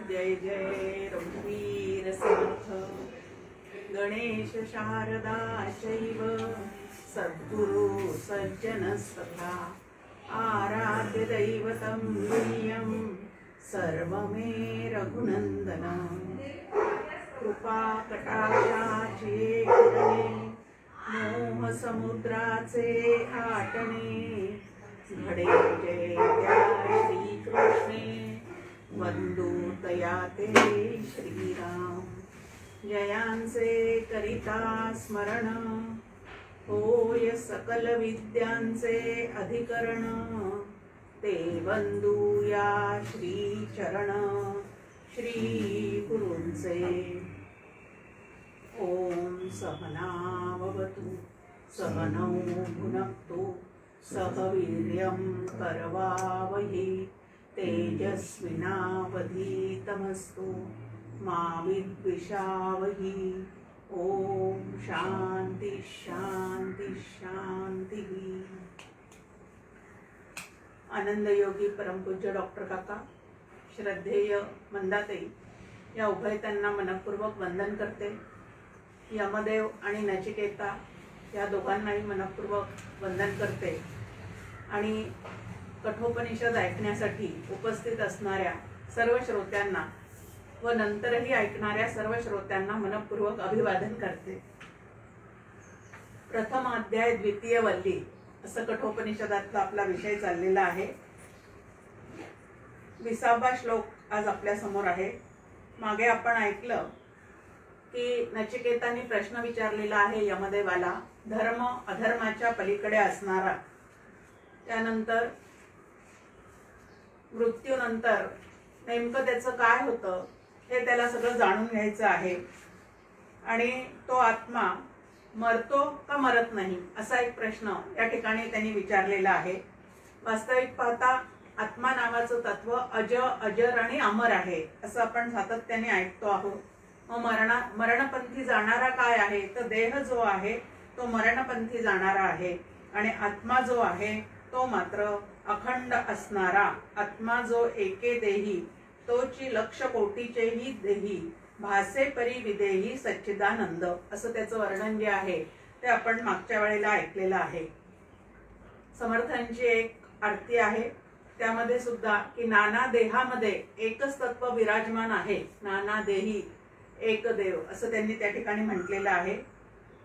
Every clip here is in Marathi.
जय जय रघुवीर समर्थ गणेश शारदा शैव सद्गुरु सज्जन सखा आराध्य दैवतं तुल्यं सर्वमे रघुनंदन कृपा कटाक्षाचे किरणे मोह समुद्राचे आटणे घडे जय त्या श्री कृष्णे वंदू तया ते श्रीराम जयांचे करिता स्मरण होय सकल विद्यांचे अधिकरण ते वंदूया श्री चरण श्री गुरूंचे ओम सहनावतु सहनौ भुनक्तु सह वीर्यं करवावहि तेजस्विनावधीतमस्तु मा विद्विषावहि ओम शांति शांति शांति। आनंद योगी परमपूज्य डॉक्टर काका, श्रद्धेय मंदाताई या उभयतांना मनपूर्वक वंदन करते। यमदेव आणि नचिकेता या दोघांनाही मनपूर्वक वंदन करते आणि कठोपनिषद ऐकण्यासाठी उपस्थित असणाऱ्या सर्व श्रोत्यांना व नंतरही ऐकणाऱ्या सर्व श्रोत्यांना मनपूर्वक अभिवादन करते। प्रथम अध्याय द्वितीय वल्ली असं कठोपनिषदातला आपला विषय चाललेला आहे। 20वा श्लोक आज आपल्या समोर आहे। मागे आपण ऐकलं की नचिकेताने प्रश्न विचारलेला आहे यमदेवाला, धर्म अधर्माच्या पलीकडे असणारा, त्यानंतर मृत्यूनंतर नेमकं त्याचं काय होतं हे त्याला सगळं जाणून घ्यायचं आहे आणि तो आत्मा मरतो का मरत नाही असा एक प्रश्न या ठिकाणी त्यांनी विचारलेला आहे। वास्तविक पाहता आत्मा नावाचं तत्व अज अजर आणि अमर आहे असं आपण सातत्याने ऐकतो आहोत। मग मरणपंथी जाणारा काय आहे तर देह जो आहे तो मरणपंथी जाणारा आहे आणि आत्मा जो आहे तो मात्र अखंड असणारा, आत्मा जो एके देही तोची लक्ष कोटीचेही देही भासे परी विदेही सच्चिदानंद असं त्याचं वर्णन जे आहे ते आपण मागच्या वेळेला ऐकलेलं आहे। समर्थांची एक आरती आहे त्यामध्ये सुद्धा की नाना देहामध्ये एकच तत्व विराजमान आहे, नाना देही एक देव असं त्यांनी त्या ठिकाणी म्हटलेलं आहे।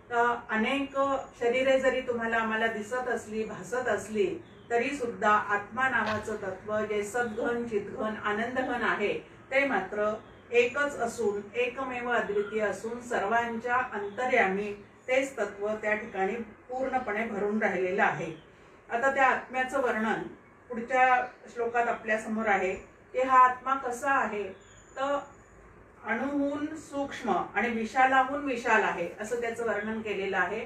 तर अनेक शरीरे जरी तुम्हाला आम्हाला दिसत असली भासत असली तरी सुद्धा आत्मा नावाचं तत्व जे सद्घन चिद्घन आनंदघन आहे ते मात्र एकच असून एकमेव अद्वितीय असून सर्वांच्या अंतर्यामी तेच तत्व त्या ठिकाणी पूर्णपणे भरून राहिलेलं आहे। आता त्या आत्म्याचं वर्णन पुढच्या श्लोकात आपल्या समोर आहे की हा आत्मा कसा आहे तर अणुहून सूक्ष्म आणि विशालाहून विशाल आहे असं त्याचं वर्णन केलेलं आहे।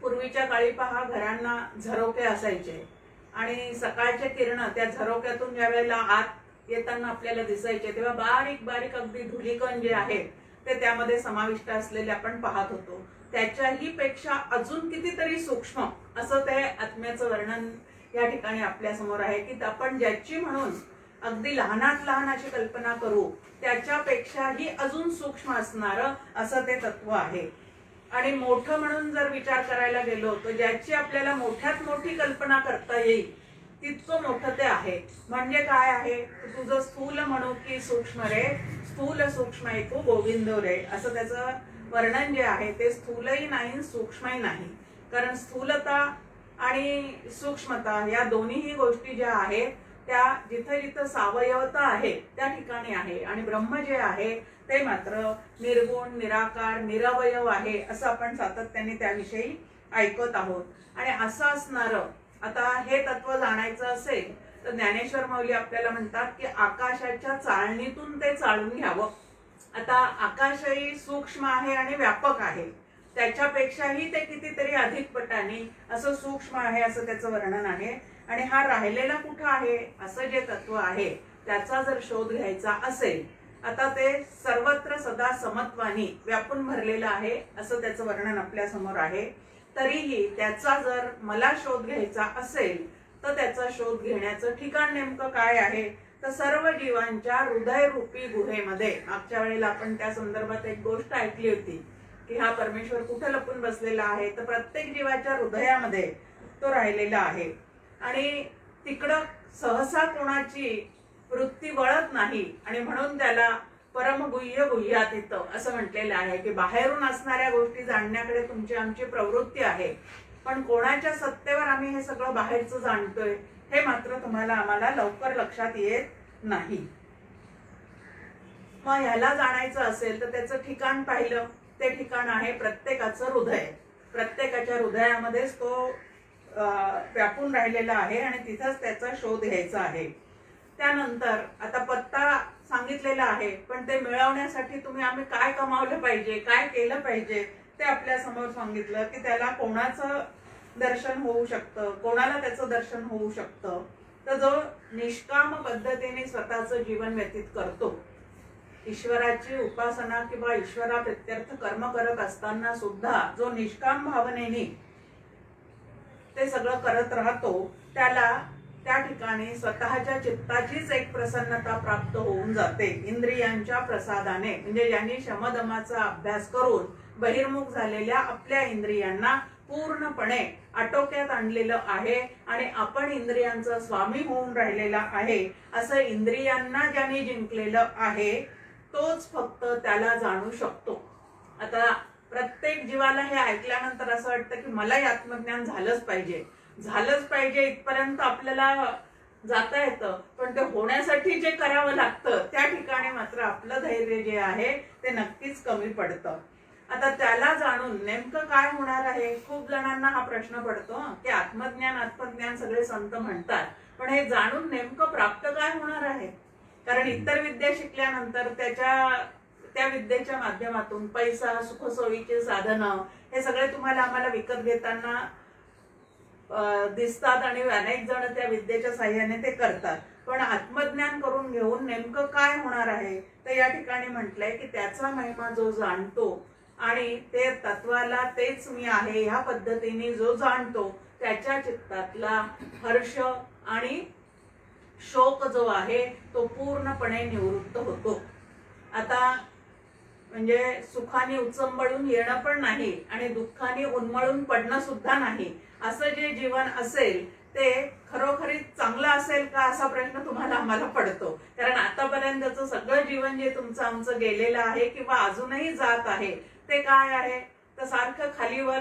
पूर्वीच्या काळी पहा घरांना झरोके असायचे आणि सकाळचे किरण त्या झरोक्यातून ज्या वेळेला आत येताना आपल्याला दिसायचे तेव्हा बारीक बारीक अगदी धुलीकण जे आहे ते त्यामध्ये समाविष्ट असलेले आपण पाहत होतो। त्याच्याही पेक्षा अजून कितीतरी सूक्ष्म असं ते आत्म्याचं वर्णन या ठिकाणी आपल्या समोर आहे की आपण ज्याची म्हणून अगदी लहानात लहान अशी कल्पना करू त्याच्यापेक्षाही अजून सूक्ष्म असणारं असं ते तत्व आहे। आणि मोठं म्हणून जर विचार करायला गेलो तर ज्याची आपल्याला मोठ्यात मोठी कल्पना करता येईल तितकं मोठं ते आहे। म्हणजे काय आहे तुझं स्थूल म्हणू की सूक्ष्म रे, स्थूल सूक्ष्म ऐकू गोविंद रे असं त्याचं वर्णन जे आहे ते स्थूलही नाही सूक्ष्मही नाही। कारण स्थूलता आणि सूक्ष्मता या दोन्हीही गोष्टी ज्या आहेत त्या जिथे जिथे सावयवता आहे त्या ठिकाणी आहे आणि ब्रह्म जे आहे ते मात्र निर्गुण निराकार निरवयव आहे असं आपण सातत्याने त्याविषयी ऐकत आहोत। आणि असं असणारं आता हे तत्व जाणायचं असेल तर ज्ञानेश्वर माऊली आपल्याला म्हणतात की आकाशाच्या चाळणीतून ते चाळून घ्यावं। आता आकाशही सूक्ष्म आहे आणि व्यापक आहे, त्याच्यापेक्षाही ते कितीतरी अधिक पटाने असं सूक्ष्म आहे असं त्याचं वर्णन आहे। आणि हा राहिलेला कुठं आहे असं जे तत्व आहे त्याचा जर शोध घ्यायचा असेल आता ते सर्वत्र सदा समत्वानी व्यापून भरलेलं आहे असं त्याचं वर्णन आपल्या समोर आहे। तरीही त्याचा जर मला शोध घ्यायचा असेल तर त्याचा शोध घेण्याचं ठिकाण नेमकं काय आहे, तर सर्व जीवांच्या हृदयरूपी गुहेमध्ये. मागच्या वेळेला आपण त्या संदर्भात एक गोष्ट ऐकली होती की हा परमेश्वर कुठे लपून बसलेला आहे, तर प्रत्येक जीवाच्या हृदयामध्ये तो राहिलेला आहे. आणि तिकडं सहसा कोणाची वृत्ती वळत नाही आणि म्हणून त्याला परमगुह्य गुह्यातीत असं म्हटलेलं आहे की बाहेरून असणाऱ्या गोष्टी जाणण्याकडे तुमची आमची प्रवृत्ती आहे, पण कोणाच्या सत्तेवर आम्ही हे सगळं बाहेरचं जाणतोय हे मात्र तुम्हाला आम्हाला लवकर लक्षात येत नाही. मग ह्याला जाणायचं असेल तर त्याचं ठिकाण पाहिलं, ते ठिकाण आहे प्रत्येकाचं हृदय. प्रत्येकाच्या हृदयामध्येच तो व्यापून राहिलेला आहे आणि तिथंच त्याचा शोध घ्यायचा आहे. त्यानंतर आता पत्ता सांगितलेला आहे, पण ते मिळवण्यासाठी आम्ही काय कमावलं पाहिजे, काय केलं पाहिजे ते आपल्या समोर सांगितलं की त्याला कोणाचं दर्शन होऊ शकतं, कोणाला त्याचं दर्शन होऊ शकतं. तर जो निष्काम पद्धतीने स्वतःचं जीवन व्यतीत करतो, ईश्वराची उपासना किंवा ईश्वरा प्रत्यर्थ कर्म करत असताना सुद्धा जो निष्काम भावनेने ते सगळं करत राहतो, त्याला त्या ठिकाणी स्वतःच्या चित्ताचीच एक प्रसन्नता प्राप्त होऊन जाते इंद्रियांच्या प्रसादाने. म्हणजे ज्यांनी शमदमाचा अभ्यास करून बहिर्मुख झालेल्या आपल्या इंद्रियांना पूर्णपणे आटोक्यात आणलेलं आहे आणि आपण इंद्रियांचा स्वामी होऊन राहिलेला आहे, असं इंद्रियांना ज्यांनी जिंकलेलं आहे तोच फक्त त्याला जाणू शकतो. आता प्रत्येक जीवाला हे ऐकल्यानंतर असं वाटतं की मलाही आत्मज्ञान झालंच पाहिजे इथपर्यंत आपल्याला जाता येतं, पण ते होण्यासाठी जे करावं लागतं त्या ठिकाणी मात्र आपलं धैर्य जे आहे ते नक्कीच कमी पडतं. आता त्याला जाणून नेमकं काय होणार आहे, खूप जणांना हा प्रश्न पडतो की आत्मज्ञान सगळे संत म्हणतात, पण हे जाणून नेमकं प्राप्त काय होणार आहे. कारण इतर विद्या शिकल्यानंतर त्या विद्येच्या माध्यमातून पैसा, सुखसोयीचे साधनं हे सगळे तुम्हाला आम्हाला विकत घेताना दिसतात आणि अनेक जण त्या विद्येच्या साह्याने ते करतात. पण आत्मज्ञान करून घेऊन नेमकं काय होणार आहे, तर या ठिकाणी म्हटलंय की त्याचा महिमा जो जाणतो आणि ते तत्वाला तेच मी आहे ह्या पद्धतीने जो जाणतो, त्याच्या चित्तातला हर्ष आणि शोक जो आहे तो पूर्णपणे निवृत्त होतो. आता म्हणजे सुखाने उचंबळून येणं पण नाही आणि दुःखाने उन्मळून पडणं सुद्धा नाही, असं जे जीवन असेल ते खरोखरी चांगलं असेल का असा प्रश्न तुम्हाला आम्हाला पडतो. कारण आतापर्यंतचं सगळं जीवन जे तुमचं आमचं गेलेलं आहे किंवा अजूनही जात आहे ते काय आहे, तर सारखं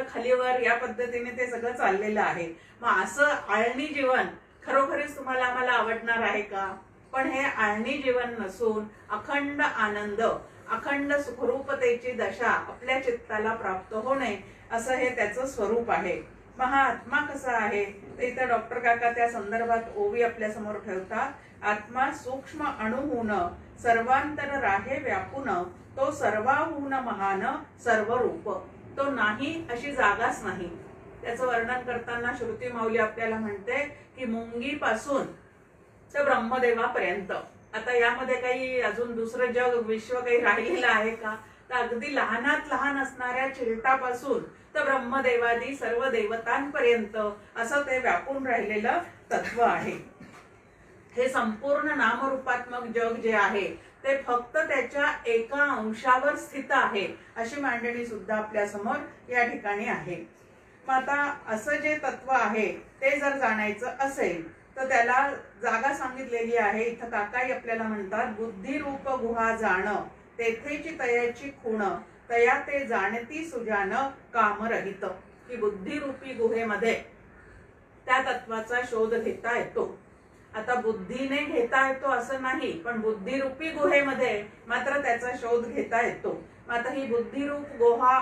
खालीवर या पद्धतीने ते सगळं चाललेलं आहे. मग असं आळणी जीवन खरोखरीच तुम्हाला आम्हाला आवडणार आहे का? पण हे आळणी जीवन नसून अखंड आनंद, अखंड सुखरूपतेची दशा आपल्या चित्ताला प्राप्त होणे असं हे त्याचं स्वरूप आहे. मग हा आत्मा कसा आहे, तर इथं डॉक्टर काका त्या संदर्भात ओवी आपल्या समोर ठेवतात. आत्मा सूक्ष्म अणुहून सर्वांतर राहे व्यापून, तो सर्वाहून महान सर्वरूप. तो नाही अशी जागाच नाही. त्याचं वर्णन करताना श्रुती माऊली आपल्याला म्हणते की मुंगीपासून तर ब्रह्मदेवापर्यंत. आता यामध्ये काही अजून दुसरं जग विश्व काही राहिलेलं आहे का, तर अगदी लहानात लहान असणाऱ्या चिलटापासून तर ब्रह्मदेवादी सर्व देवतांपर्यंत असं ते व्यापून राहिलेलं तत्व आहे. हे संपूर्ण नामरूपात्मक जग जे आहे ते फक्त त्याच्या एका अंशावर स्थित आहे अशी मांडणी सुद्धा आपल्या समोर या ठिकाणी आहे. मग आता असं जे तत्व आहे ते जर जाणायचं असेल तर त्याला जागा सांगितलेली आहे. इथं काकाई आपल्याला म्हणतात, बुद्धिरूप गुहा जाण तेथेची तयाची खूण, तया ते जाणती सुजान कामरहित. की बुद्धिरूपी गुहेमध्ये त्या तत्वाचा शोध घेता येतो. आता बुद्धीने घेता येतो असं नाही, पण बुद्धिरूपी गुहेमध्ये मात्र त्याचा शोध घेता येतो. आता ही बुद्धिरूप गुहा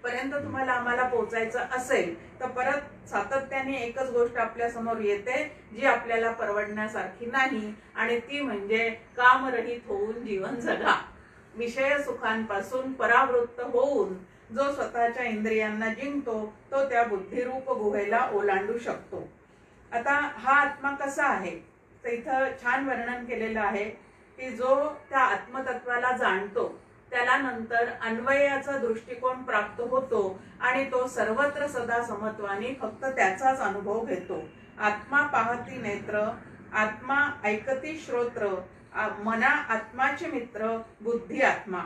पर्यंत तुम्हाला आम्हाला पोहोचायचं असेल तर परत सातत्याने एकच गोष्ट आपल्या समोर येते जी आपल्याला परवडण्यासारखी नाही, आणि ती म्हणजे कामरहित होऊन जीवन जगा. विषय सुखांपासून परावृत्त होऊन जो स्वतःच्या इंद्रियांना जिंकतो तो त्या बुद्धिरूप गुहेला ओलांडू शकतो. आता हा आत्मा कसा आहे, तर इथं छान वर्णन केलेलं आहे की जो त्या आत्मतत्वाला जाणतो त्याला नंतर अन्वयाचा दृष्टिकोन प्राप्त होतो आणि तो सर्वत्र सदा समत्वानी फक्त त्याचाच अनुभव घेतो. आत्मा पाहती नेत्र, आत्मा ऐकती श्रोत्र, मना आत्माचे मित्र, बुद्धी आत्मा.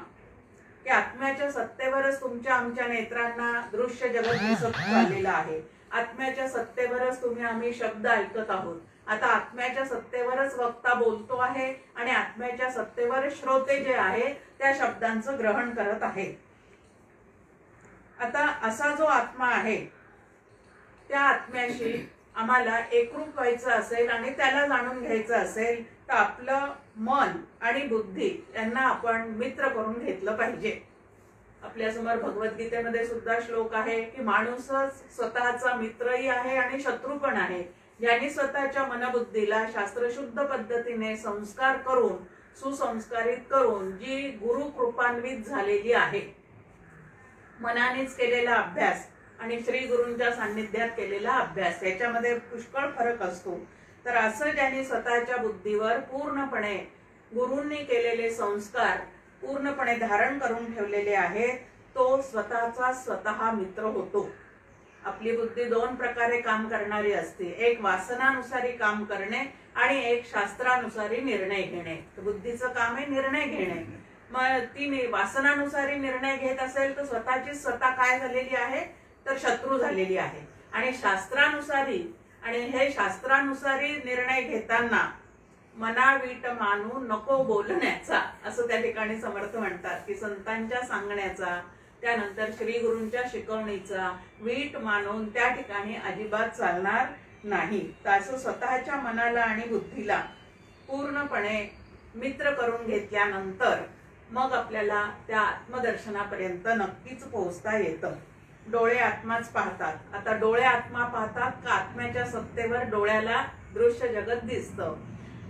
की आत्म्याच्या सत्तेवरच तुमच्या आमच्या नेत्रांना दृश्य जगत दिसत चाललेलं आहे. आत्म्याच्या सत्तेवरच तुम्ही आम्ही शब्द ऐकत आहोत. आता आत्म्याच्या सत्तेवरच वक्ता बोलतो आहे आणि आत्म्याच्या सत्तेवर श्रोते जे आहे त्या शब्दांचं ग्रहण करत आहे. आता असा जो आत्मा आहे त्या आत्म्याशी आम्हाला एकरूप व्हायचं असेल आणि त्याला जाणून घ्यायचं असेल तर आपलं मन आणि बुद्धी यांना आपण मित्र करून घेतलं पाहिजे. आपल्यासमोर भगवद्गीतेमध्ये सुद्धा श्लोक आहे की माणूसच स्वतःचा मित्रही आहे आणि शत्रू पण आहे. ज्यांनी स्वतःच्या मनबुद्धीला शास्त्रशुद्ध पद्धतीने संस्कार करून सुसंस्कारित करून जी गुरु कृपान्वित झालेली आहे, मनानेच केलेला अभ्यास आणि श्री गुरूंच्या सान्निध्यात केलेला अभ्यास याच्यामध्ये पुष्कळ फरक असतो. तर असं ज्यांनी स्वतःच्या बुद्धीवर पूर्णपणे गुरूंनी केलेले संस्कार पूर्णपणे धारण करून ठेवलेले आहेत तो स्वतःचा स्वतः मित्र होतो. आपली बुद्धी दोन प्रकारे काम करणारी असते. एक वासनानुसारी काम करणे आणि एक शास्त्रानुसारी निर्णय घेणे. बुद्धीचं काम आहे निर्णय घेणे. मग ती वासनानुसारी निर्णय घेत असेल तर स्वतःची स्वतः काय झालेली आहे तर शत्रू झालेली आहे. आणि शास्त्रानुसारी आणि हे शास्त्रानुसारी निर्णय घेताना मनावीट मानू नको बोलण्याचा असं त्या ठिकाणी समर्थ म्हणतात की संतांच्या सांगण्याचा त्यानंतर श्री गुरूंच्या शिकवणीचा वीट मानून त्या ठिकाणी अजिबात चालणार नाही. तर असं स्वतःच्या मनाला आणि बुद्धीला पूर्णपणे मित्र करून घेतल्यानंतर मग आपल्याला त्या आत्मदर्शनापर्यंत नक्कीच पोहोचता येतं. डोळे आत्माच पाहतात. आता डोळे आत्मा पाहतात का आत्म्याच्या सत्तेवर डोळ्याला दृश्य जगत दिसतं.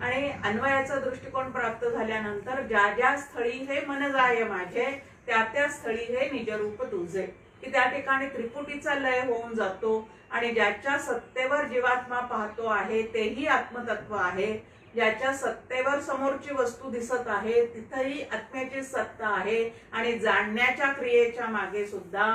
आणि अन्वयाचा दृष्टिकोन प्राप्त झाल्यानंतर ज्या ज्या स्थळी हे मन जाय माझे त्या त्या स्थळी हे निजरूप तुझे की त्या ठिकाणी त्रिपुटीचा लय होऊन जातो. आणि ज्याच्या सत्तेवर जीवात्मा पाहतो आहे तेही आत्मतत्व आहे. ज्याच्या सत्तेवर समोरची वस्तू दिसत आहे तिथेही आत्म्याची सत्ता आहे. आणि जाणण्याच्या क्रियेच्या मागे सुद्धा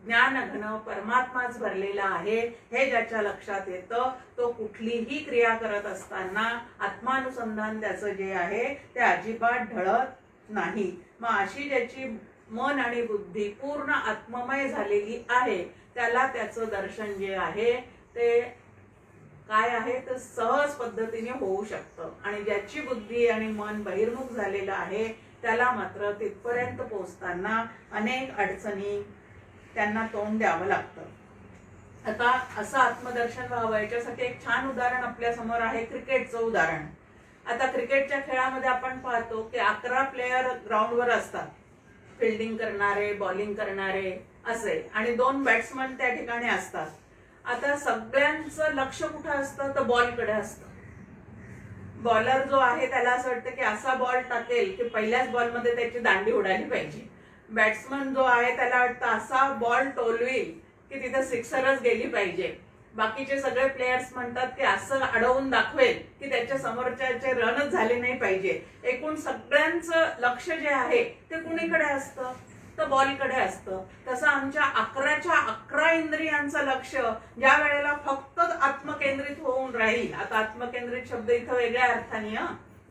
ज्ञानघन परमात्माच भरलेला आहे हे ज्याच्या लक्षात येतं तो कुठलीही क्रिया करत असताना आत्मानुसंधान त्याचं जे आहे ते अजिबात ढळत नाही. मग अशी ज्याची मन आणि बुद्धी पूर्ण आत्ममय झालेली आहे त्याला त्याचं दर्शन जे आहे ते काय आहे तर सहज पद्धतीने होऊ शकतं. आणि ज्याची बुद्धी आणि मन बहिर्मुख झालेलं आहे त्याला मात्र तिथपर्यंत पोहोचताना अनेक अडचणी त्यांना तोंड द्यावं लागतं. आता असं आत्मदर्शन व्हावं याच्यासाठी एक छान उदाहरण आपल्या समोर आहे क्रिकेटचं उदाहरण. आता क्रिकेटच्या खेळामध्ये आपण पाहतो की 11 प्लेयर ग्राउंडवर असतात. फिल्डिंग करणारे बॉलिंग करणारे असे आणि 2 बॅट्समन त्या ठिकाणी असतात. आता सगळ्यांचं लक्ष कुठं असतं तर बॉलकडे असतं. बॉलर जो आहे त्याला असं वाटतं की असा बॉल टाकेल की पहिल्याच बॉलमध्ये त्याची दांडी उडाली पाहिजे. बॅट्समन जो आहे त्याला वाटतं असा बॉल टोलवेल की तिथे सिक्सरच गेली पाहिजे. बाकीचे सगळे प्लेयर्स म्हणतात की असं अडवून दाखवेल की त्याच्या समोरच्याचे रनच झाले नाही पाहिजे. एकूण सगळ्यांचं लक्ष जे आहे ते कुणीकडे असतं तर बॉलकडे असतं. तसं आमच्या 11च्या 11 इंद्रियांचं लक्ष ज्या वेळेला फक्त आत्मकेंद्रित होऊन राहील. आता आत्मकेंद्रित शब्द इथं वेगळ्या अर्थाने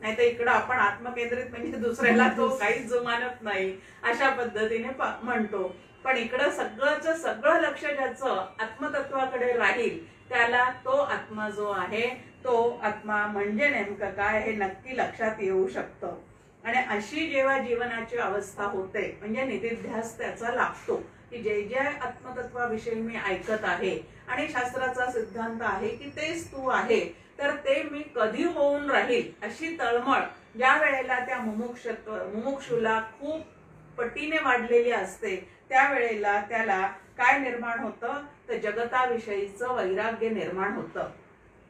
नाही तर इकडं आपण आत्मकेंद्रित म्हणजे दुसऱ्याला तो काहीच जुमानत नाही अशा पद्धतीने म्हणतो. पण इकडं सगळं लक्ष ज्याचं आत्मतत्वाकडे राहील त्याला तो आत्मा जो आहे तो आत्मा म्हणजे नेमकं काय हे नक्की लक्षात येऊ शकतं. आणि अशी जेव्हा जीवनाची अवस्था होते म्हणजे निधिध्यास त्याचा लागतो की जे जे आत्मतत्वाविषयी मी ऐकत आहे आणि शास्त्राचा सिद्धांत आहे की तेच तू आहे तर ते मी कधी होऊन राहील अशी तळमळ ज्या वेळेला त्या मुमुक्षुला खूप पटीने वाढलेली असते त्यावेळेला त्याला काय निर्माण होतं तर जगताविषयीचं वैराग्य निर्माण होतं.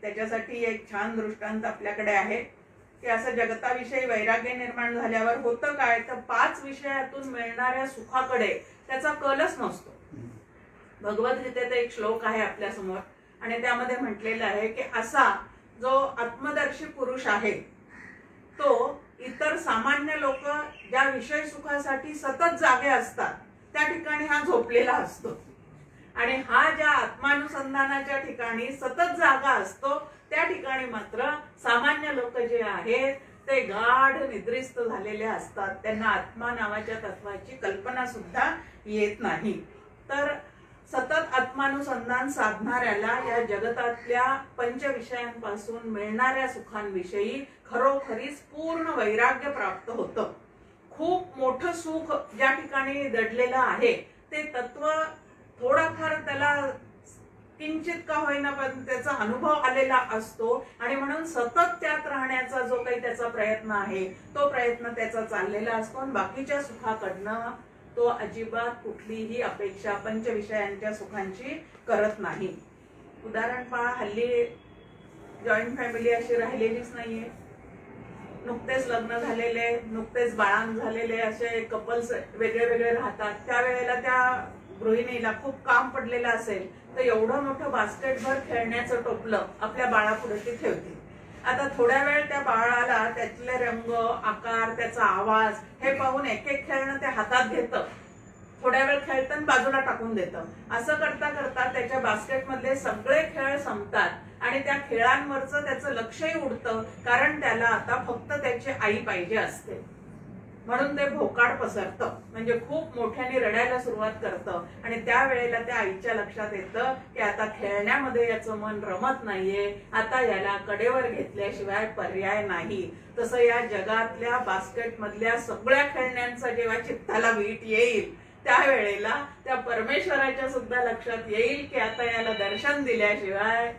त्याच्यासाठी एक छान दृष्टांत आपल्याकडे आहे की असं जगताविषयी वैराग्य निर्माण झाल्यावर होतं काय तर 5 विषयातून मिळणाऱ्या सुखाकडे त्याचा कलच नसतो. भगवद्गीतेत एक श्लोक आहे आपल्या समोर आणि त्यामध्ये म्हटलेलं आहे की असा जो आत्मदर्शी पुरुष आहे तो इतर सामान्य लोक ज्या विषय सुखासाठी सतत जागे असतात त्या ठिकाणी हा झोपलेला असतो, आणि हा ज्या आत्मानुसंधानाच्या ठिकाणी सतत जागा असतो त्या ठिकाणी मात्र सामान्य लोक जे आहेत ते गाढ निद्रिस्त झालेले असतात. त्यांना आत्मा नावाच्या तत्वाची कल्पना सुद्धा येत नाही. तर सतत आत्मानुसंधान साधणाऱ्याला या जगतातल्या पंचविषयांपासून मिळणाऱ्या सुखांविषयी खरोखरीच पूर्ण वैराग्य प्राप्त होतं. खूप मोठं सुख ज्या ठिकाणी दडलेलं आहे ते तत्व थोडाफार त्याला किंचित का होईना पण त्याचा अनुभव आलेला असतो, आणि म्हणून सतत त्यात राहण्याचा जो काही त्याचा प्रयत्न आहे तो प्रयत्न त्याचा चाललेला असतो, आणि बाकीच्या सुखाकडनं तो अजिबात कुठलीही अपेक्षा पंचविषयांच्या सुखांची करत नाही. उदाहरण पहा, हल्ली जॉईंट फॅमिली अशी राहिलेलीच नाहीये. नुकतेच लग्न झालेले, नुकतेच बाळांत झालेले असे कपल्स वेगळे वेगळे राहतात. त्यावेळेला त्या गृहिणीला खूप काम पडलेलं असेल तर एवढं मोठं बास्केटभर खेळण्याचं टोपलं आपल्या बाळापुढे ती ठेवते. आता थोड्या वेळ त्या बाळाला त्यातले रंग, आकार, त्याचा आवाज हे पाहून एक एक खेळणं ते हातात घेतं, थोड्या वेळ खेळतं आणि बाजूला टाकून देतं. असं करता करता त्याच्या बास्केट मधले सगळे खेळ संपतात आणि त्या खेळांवरचं त्याचं लक्षही उडतं, कारण त्याला आता फक्त त्याची आई पाहिजे असते. म्हणून ते भोकाड पसरतं, म्हणजे खूप मोठ्याने रडायला सुरुवात करतं, आणि त्यावेळेला त्या आईच्या लक्षात येतं की आता खेळण्यामध्ये याचं मन रमत नाहीये, आता याला कडेवर घेतल्याशिवाय पर्याय नाही. तसं या जगातल्या बास्केट मधल्या सगळ्या खेळण्यांचा जेव्हा चित्ताला वीट येईल त्यावेळेला त्या परमेश्वराच्या सुद्धा लक्षात येईल की आता याला दर्शन दिल्याशिवाय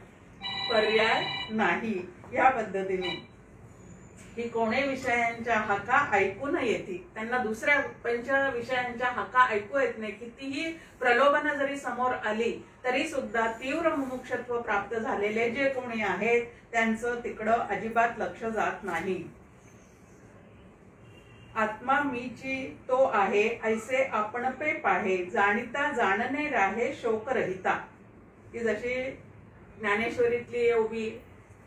पर्याय नाही. या पद्धतीने ही कोणे विषयांच्या हाका ऐकू न येती, त्यांना दुसऱ्या पंच विषयांच्या हाका ऐकू येत नाही. कितीही प्रलोभन जरी समोर आली तरी सुद्धा तीव्र मुमुक्षत्व प्राप्त झालेले जे कोणी आहेत त्यांचं तिकडं अजिबात लक्ष जात नाही. आत्मा मीची तो आहे ऐसे आपण पे पाहे, जाणिता जाणणे राहे शोक रहिता. की जशी ज्ञानेश्वरीतली ओवी,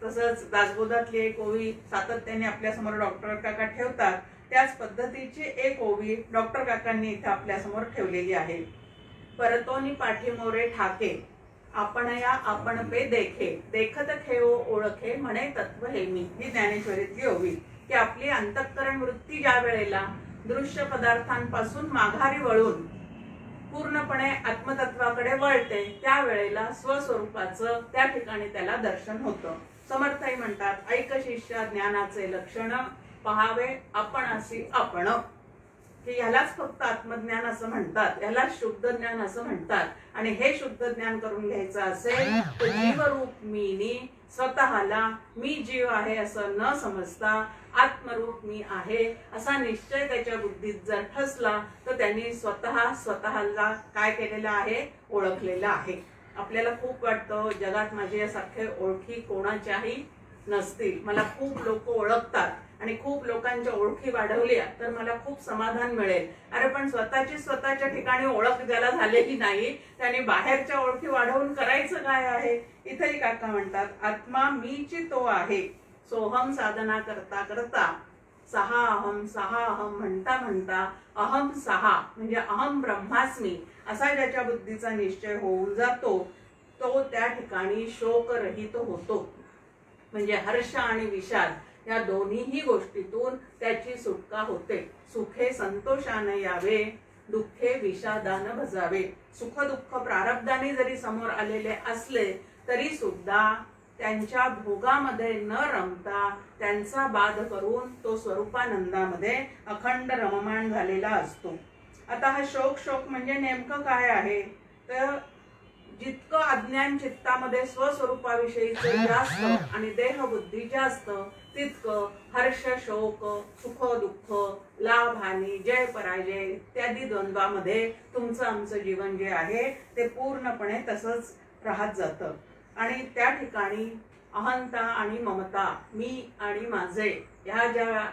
तसंच दासबोधातली एक ओवी सातत्याने आपल्या समोर डॉक्टर काका ठेवतात, त्याच पद्धतीची एक ओवी डॉक्टर काकांनी इथे आपल्या समोर ठेवलेली आहे. परतोनी पाठीमोरे ठाके, आपण या आपण पे देखे, देखत खेळ ओळखे म्हणे तत्व हे मी. ही ज्ञानेश्वरीतली ओवी की आपली अंतःकरण वृत्ती ज्या वेळेला दृश्य पदार्थांपासून माघारी वळून पूर्णपणे आत्मतत्वाकडे वळते त्यावेळेला स्वस्वरूपाचं त्या ठिकाणी त्याला दर्शन होतं. समर्थही म्हणतात, ऐक शिष्या ज्ञानाचे लक्षण, पहावे आपण असी आपण. की ह्यालाच फक्त आत्मज्ञान असं म्हणतात, ह्यालाच शुद्ध ज्ञान असं म्हणतात. आणि हे शुद्ध ज्ञान करून घ्यायचं असेल तर जीवरूप मीनी स्वतःला मी जीव आहे असं न समजता आत्मरूप मी आहे असा निश्चय त्याच्या बुद्धीत जर ठसला तर त्यांनी स्वतःला काय केलेलं आहे, ओळखलेलं आहे. आपल्याला खूप वाटतं जगात माझ्यासारखे ओळखी कोणाच्याही नसतील, मला खूप लोक ओळखतात आणि खूप लोकांच्या ओळखी वाढवल्या तर मला खूप समाधान मिळेल. अरे पण स्वतःच्या ठिकाणी ओळख ज्याला झालेली नाही त्याने बाहेरच्या ओळखी वाढवून करायचं काय आहे. इथेही काका म्हणतात, आत्मा मीची तो आहे, सोहम साधना करता करता सहा अहम म्हणता म्हणता अहम सहा म्हणजे अहम ब्रह्मास्मी असा ज्याच्या बुद्धीचा निश्चय होऊन जातो तो त्या ठिकाणी शोकरहित होतो. म्हणजे हर्ष आणि विषाद या दोन्हीही गोष्टीतून त्याची सुटका होते. सुखे संतोषाने यावे, दुःखे विषादान भजावे. सुख दुःख प्रारब्धाने जरी समोर आलेले असले तरी सुद्धा त्यांच्या भोगामध्ये न रमता त्यांचा बाध करून तो स्वरूपानंदामध्ये अखंड रममाण झालेला असतो. आता हा शोक म्हणजे नेमकं काय आहे तर जितकं अज्ञान चित्तामध्ये स्वस्वरूपाविषयीचं जास्त आणि देहबुद्धी जास्त तितकं हर्ष शोक सुख दुःख लाभ हानी जय पराजय इत्यादी द्वंद्वामध्ये तुमचं आमचं जीवन जे आहे ते पूर्णपणे तसंच राहत जातं. आणि त्या ठिकाणी अहंता आणि ममता, मी आणि माझे ह्या ज्या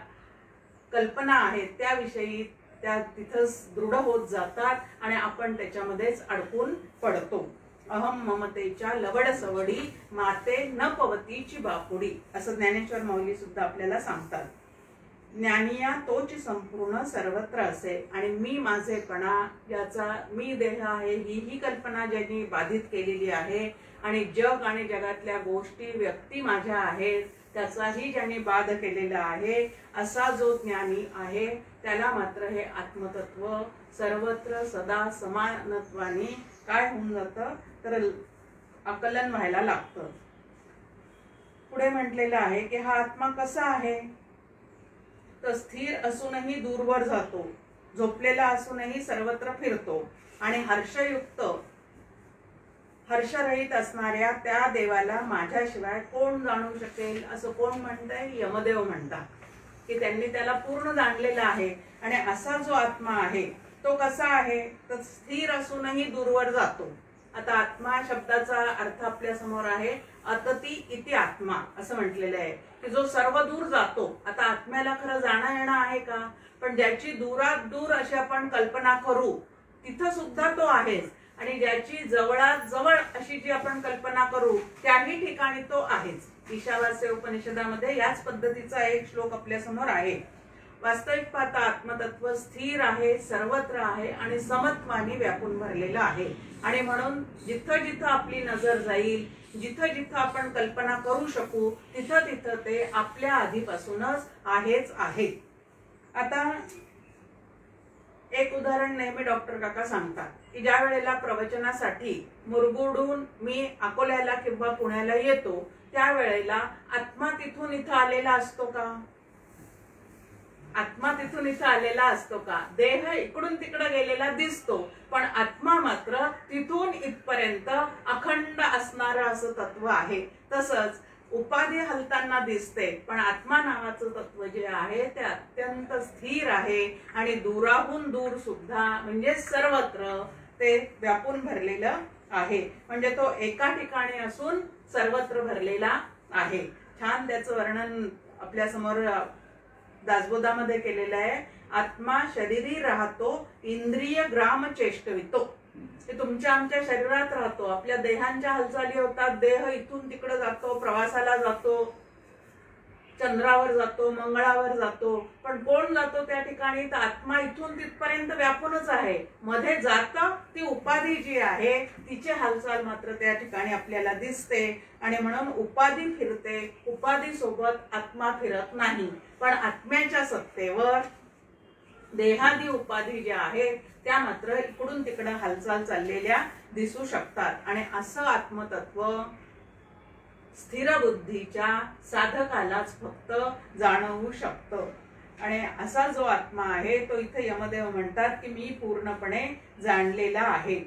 कल्पना आहेत त्याविषयी त्या तिथंच दृढ होत जातात आणि आपण त्याच्यामध्येच अडकून पडतो. अहम ममतेच्या लवड सवडी माते न पवतीची बापुडी असं ज्ञानेश्वर माऊली सुद्धा आपल्याला सांगतात. ज्ञानिया तोच संपूर्ण सर्वत्र असे. आणि मी माझेपणा, याचा मी देह आहे, ही कल्पना ज्यांनी बाधित केलेली आहे आणि जग आणि जगातल्या गोष्टी व्यक्ती माझ्या आहेत त्याचाही ज्यांनी बाध केलेला आहे, असा जो ज्ञानी आहे त्याला मात्र हे आत्मतत्व सर्वत्र सदा समानत्वाने काय होऊन जातं तर आकलन व्हायला लागतं. पुढे म्हटलेलं आहे की हा आत्मा कसा आहे तर स्थिर असूनही दूरवर जातो, झोपलेला असूनही सर्वत्र फिरतो आणि हर्षरहित असणाऱ्या त्या देवाला माझ्याशिवाय कोण जाणू शकेल असं कोण म्हणतंय? यमदेव म्हणतात की त्यांनी त्याला पूर्ण जाणलेलं आहे. आणि असा जो आत्मा आहे तो कसा आहे तर स्थिर असूनही दूरवर जातो. आता आत्मा शब्दाचा अर्थ आपल्या समोर आहे, अतती इति आत्मा असं म्हटलेलं आहे की जो सर्व दूर जातो. आता आत्म्याला खरं जाणं येणं आहे का? पण ज्याची दूरात दूर अशी आपण कल्पना करू तिथं सुद्धा तो आहेच. आणि ज्याची जवळात जवळ अशी जी आपण कल्पना करू त्याही ठिकाणी तो आहेच. ईशावास्य उपनिषदामध्ये याच पद्धतीचा एक श्लोक आपल्या समोर आहे. वास्तविक पाहता आत्मतत्व स्थिर आहे, सर्वत्र आहे आणि समत्वानी व्यापून भरलेलं आहे. आणि म्हणून जिथं जिथं आपली नजर जाईल, जिथं जिथं आपण कल्पना करू शकू तिथं तिथं ते आपल्या आधीपासूनच आहेच आहे. आता एक उदाहरण नेहमी डॉक्टर काका सांगतात की ज्या वेळेला प्रवचनासाठी मुरगुडून मी अकोल्याला किंवा पुण्याला येतो त्यावेळेला आत्मा तिथून इथं आलेला असतो का? आत्मा तिथून इथं आलेला असतो का? देह इकडून तिकडे गेलेला दिसतो पण आत्मा मात्र तिथून इथपर्यंत अखंड असणारं असं तत्व आहे. तसंच उपाधी हलताना दिसते पण आत्मा नावाचं तत्व जे आहे ते अत्यंत स्थिर आहे आणि दूराहून दूर सुद्धा म्हणजे सर्वत्र ते व्यापून भरलेलं आहे. म्हणजे तो एका ठिकाणी असून सर्वत्र भरलेला आहे. छान त्याचं वर्णन आपल्या समोर दासबोधामध्ये केलेलं आहे. आत्मा शरीरी राहतो, इंद्रिय ग्राम चेष्टवितो. ते तुमच्या आमच्या शरीरात राहतो, आपल्या देहांच्या हालचाली होतात, देह इथून तिकडे जातो, प्रवासाला जातो, चंद्रावर जातो, मंगळावर जातो. पण कोण जातो त्या ठिकाणी तर आत्मा इथून तिथपर्यंत व्यापूनच आहे. मध्ये जातं ती उपाधी जी आहे तिची हालचाल मात्र त्या ठिकाणी आपल्याला दिसते आणि म्हणून उपाधी फिरते. उपाधी सोबत आत्मा फिरत नाही. पण आत्म्याच्या सत्तेवर देहादी उपाधी ज्या आहेत त्या मात्र इकडून तिकडे हालचाल चाललेल्या दिसू शकतात. आणि असं आत्मतत्व स्थिर बुद्धीच्या साधकालाच फक्त जाणवू शकतं. आणि असा जो आत्मा आहे तो इथे यमदेव म्हणतात की मी पूर्णपणे जाणलेला आहे.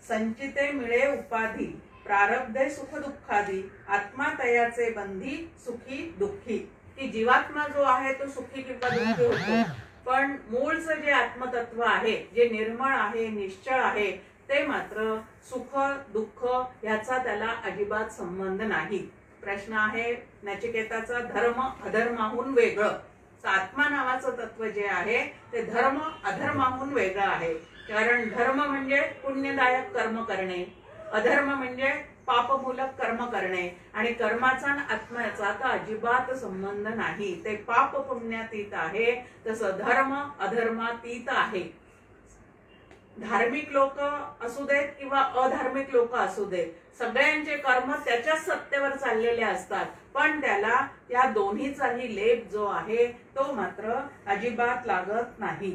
संचिते मिळे उपाधी, प्रारब्धे सुख दुःखादी, आत्मा तयाचे बंधी, सुखी दुःखी. की जीवात्मा जो आहे तो सुखी किंवा दुःखी होतो पण मूळचं जे आत्मतत्व आहे जे निर्मळ आहे, निश्चळ आहे ते मात्र सुख दुःख याचा त्याला अजिबात संबंध नाही. प्रश्न आहे नचिकेताचा, धर्म अधर्माहून वेगळं. आत्मा नावाचं तत्व जे आहे ते धर्म अधर्माहून वेगळं आहे. कारण धर्म म्हणजे पुण्यदायक कर्म करणे, अधर्म म्हणजे पापमूलक कर्म करणे. आणि कर्माचा आणि आत्म्याचा तर अजिबात संबंध नाही. ते पाप पुण्यातीत आहे तसं धर्म अधर्मातीत आहे. धार्मिक लोक असू देत किंवा अधार्मिक लोक असू देत, सगळ्यांचे कर्म त्याच्याच सत्तेवर चाललेले असतात पण त्याला या दोन्हीचाही लेप जो आहे तो मात्र अजिबात लागत नाही.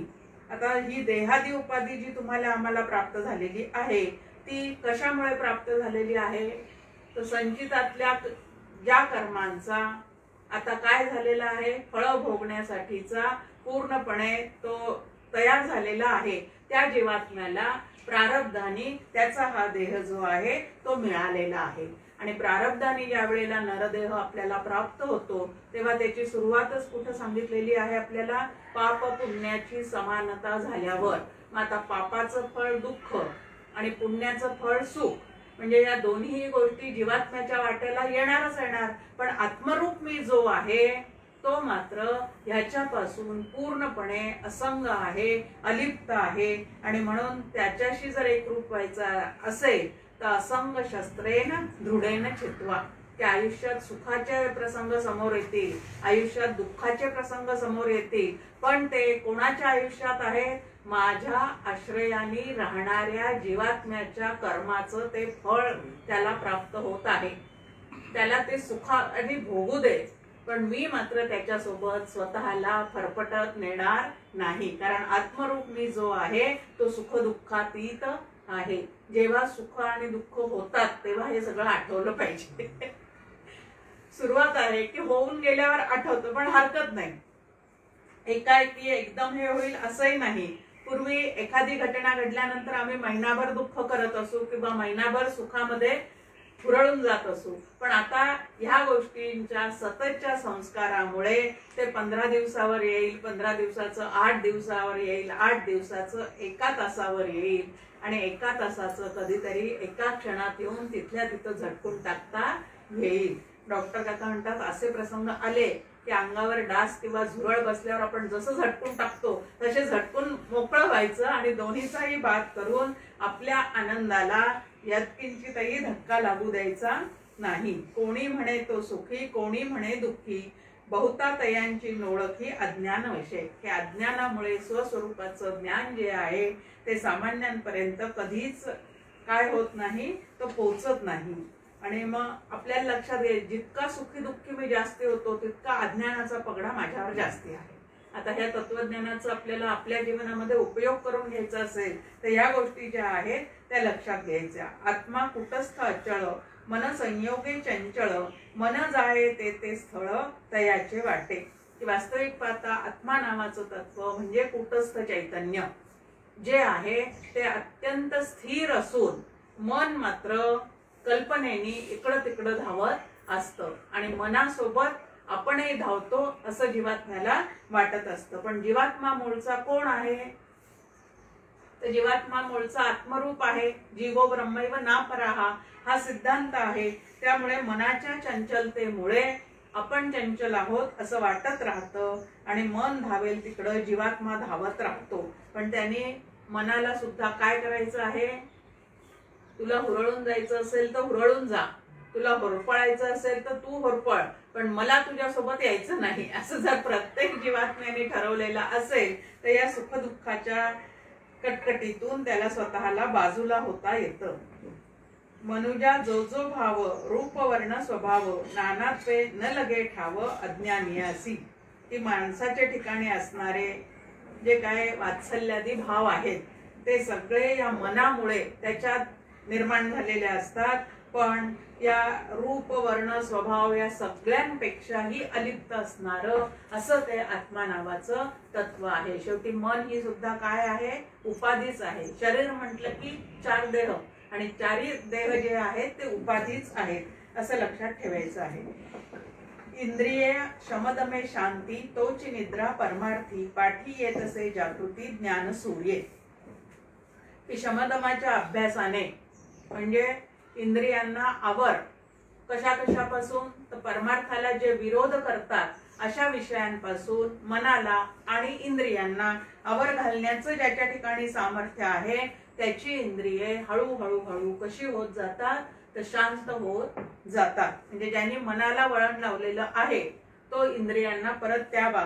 आता ही देहादी उपाधी जी तुम्हाला आम्हाला प्राप्त झालेली आहे ती कशामुळे प्राप्त झालेली आहे तर संचितातल्या ज्या कर्मांचा आता काय झालेला आहे, फळ भोगण्यासाठीचा पूर्णपणे तो तयार झालेला आहे. त्या जीवात्म्याला प्रारब्धाने त्याचा हा देह जो आहे तो मिळालेला आहे. आणि प्रारब्धाने ज्या वेळेला नरदेह आपल्याला प्राप्त होतो तेव्हा त्याची सुरुवातच कुठं सांगितलेली आहे आपल्याला, पाप पुण्याची समानता झाल्यावर. मग आता पापाचं फळ दुःख आणि पुण्याचं फळ सुख म्हणजे या दोन्ही गोष्टी जीवात्म्याच्या वाट्याला येणारच येणार. पण आत्मरूप मी जो आहे तो मात्र ह्याच्यापासून पूर्णपणे असंग आहे, अलिप्त आहे. आणि म्हणून त्याच्याशी जर एकरूप व्हायचा असेल तर असंग शस्त्रेन दृढेन चित्वा, की आयुष्यात सुखाचे प्रसंग समोर येतील, आयुष्यात दुःखाचे प्रसंग समोर येतील, पण ते कोणाच्या आयुष्यात आहे? माझ्या आश्रयाने राहणाऱ्या जीवात्म्याच्या कर्माचं ते फळ त्याला प्राप्त होत आहे. त्याला ते सुखाने भोगू दे, पण मी मात्र त्याच्यासोबत स्वतःला फरफटत नेणार नाही. कारण आत्मरूप मी जो आहे तो सुख दुःखातीत आहे. जेव्हा सुख आणि दुःख होतात तेव्हा हे सगळं आठवलं पाहिजे. सुरुवात आहे की होऊन गेल्यावर आठवतं, पण हरकत नाही. एकाएकी एकदम हे होईल असंही नाही. पूर्वी एखादी घटना घडल्यानंतर आम्ही महिनाभर दुःख करत असू किंवा महिनाभर सुखामध्ये हुरळून जात असू, पण आता ह्या गोष्टींच्या सततच्या संस्कारामुळे ते 15 दिवसावर येईल, 15 दिवसाचं 8 दिवसावर येईल, 8 दिवसाचं 1 तासावर येईल, आणि 1 तासाचं कधीतरी एका क्षणात येऊन तिथल्या तिथं झटकून टाकता येईल. डॉक्टर काका म्हणतात असे प्रसंग आले की अंगावर डास किंवा झुरळ बसल्यावर आपण जसं झटकून टाकतो तसे झटकून मोकळं व्हायचं आणि दोन्हीचाही बात करून आपल्या आनंदाला यत्किंचितही धक्का लागू द्यायचा नाही. कोणी म्हणे तो सुखी, कोणी म्हणे दुःखी, बहुता तयांची नोळखी अज्ञानवशे. हे अज्ञानामुळे स्वस्वरूपाचं ज्ञान जे आहे ते सामान्यांपर्यंत कधीच काय होत नाही, तो पोचत नाही. आणि मग आपल्याला लक्षात येईल जितका सुखी दुःखी मी जास्ती होतो तितका अज्ञानाचा पगडा माझ्यावर जास्ती आहे. आता ह्या तत्वज्ञानाचा आपल्याला आपल्या जीवनामध्ये उपयोग करून घ्यायचा असेल तर ह्या गोष्टी ज्या आहेत त्या लक्षात घ्यायच्या. आत्मा कुटस्थ अचळ, मन संयोगे चंचळ, मन जाये ते स्थळ तयाचे वाटे. की वास्तविक पाहता आत्मा नावाचं तत्व म्हणजे कुटस्थ चैतन्य जे आहे ते अत्यंत स्थिर असून मन मात्र कल्पनेनी इकडं तिकडं धावत असतं आणि मनासोबत आपणही धावतो असं जीवात्म्याला वाटत असतं. पण जीवात्मा मूळचा कोण आहे? तर जीवात्मा मूळचा आत्मरूप आहे. जीवो ब्रह्मैव नापराहा हा सिद्धांत आहे. त्यामुळे मनाच्या चंचलतेमुळे आपण चंचल आहोत असं वाटत राहतं आणि मन धावेल तिकडं जीवात्मा धावत राहतो. पण त्याने मनाला सुद्धा काय करायचं आहे? तुला हुरळून जायचं असेल तर हुरळून जा, तुला होरपळायचं असेल तर तू होरपळ, पण मला तुझ्यासोबत यायचं नाही असं जर प्रत्येक जीवात्म्याने ठरवलेलं असेल तर या सुखदुःखाच्या कटकटीतून त्याला स्वतःला बाजूला होता येतं. मनुजा जो जो भाव रूप वर्ण स्वभाव नानात्वे न लगे ठाव अज्ञानियासी. की माणसाच्या ठिकाणी असणारे जे काय वात्सल्यादी भाव आहेत ते सगळे या मनामुळे त्याच्यात निर्माण झालेले असतात. पण या रूप वर्ण स्वभाव या सगळ्यांपेक्षाही अलिप्त असणारं असं ते आत्मा नावाचं तत्व आहे. शेवटी मन ही सुद्धा काय आहे? उपाधीच आहे. शरीर म्हटलं की 4 देह आणि 4ही देह जे आहेत ते उपाधीच आहेत असं लक्षात ठेवायचं आहे. इंद्रिय शमदमे शांती तोची निद्रा परमार्थी पाठी येतसे जागृती ज्ञान सूर्ये. की शमदमाच्या अभ्यासाने म्हणजे इंद्रियांना आवर कशा कशापासून? तर परमार्थाला जे विरोध करतात अशा विषयांपासून मनाला आणि इंद्रियांना आवर घालण्याचं ज्याच्या ठिकाणी सामर्थ्य आहे त्याची इंद्रिये हळूहळू हळू कशी होत जातात? तर शांत होत जातात. म्हणजे ज्यांनी मनाला वळण लावलेलं आहे तो इंद्रियांना परत त्या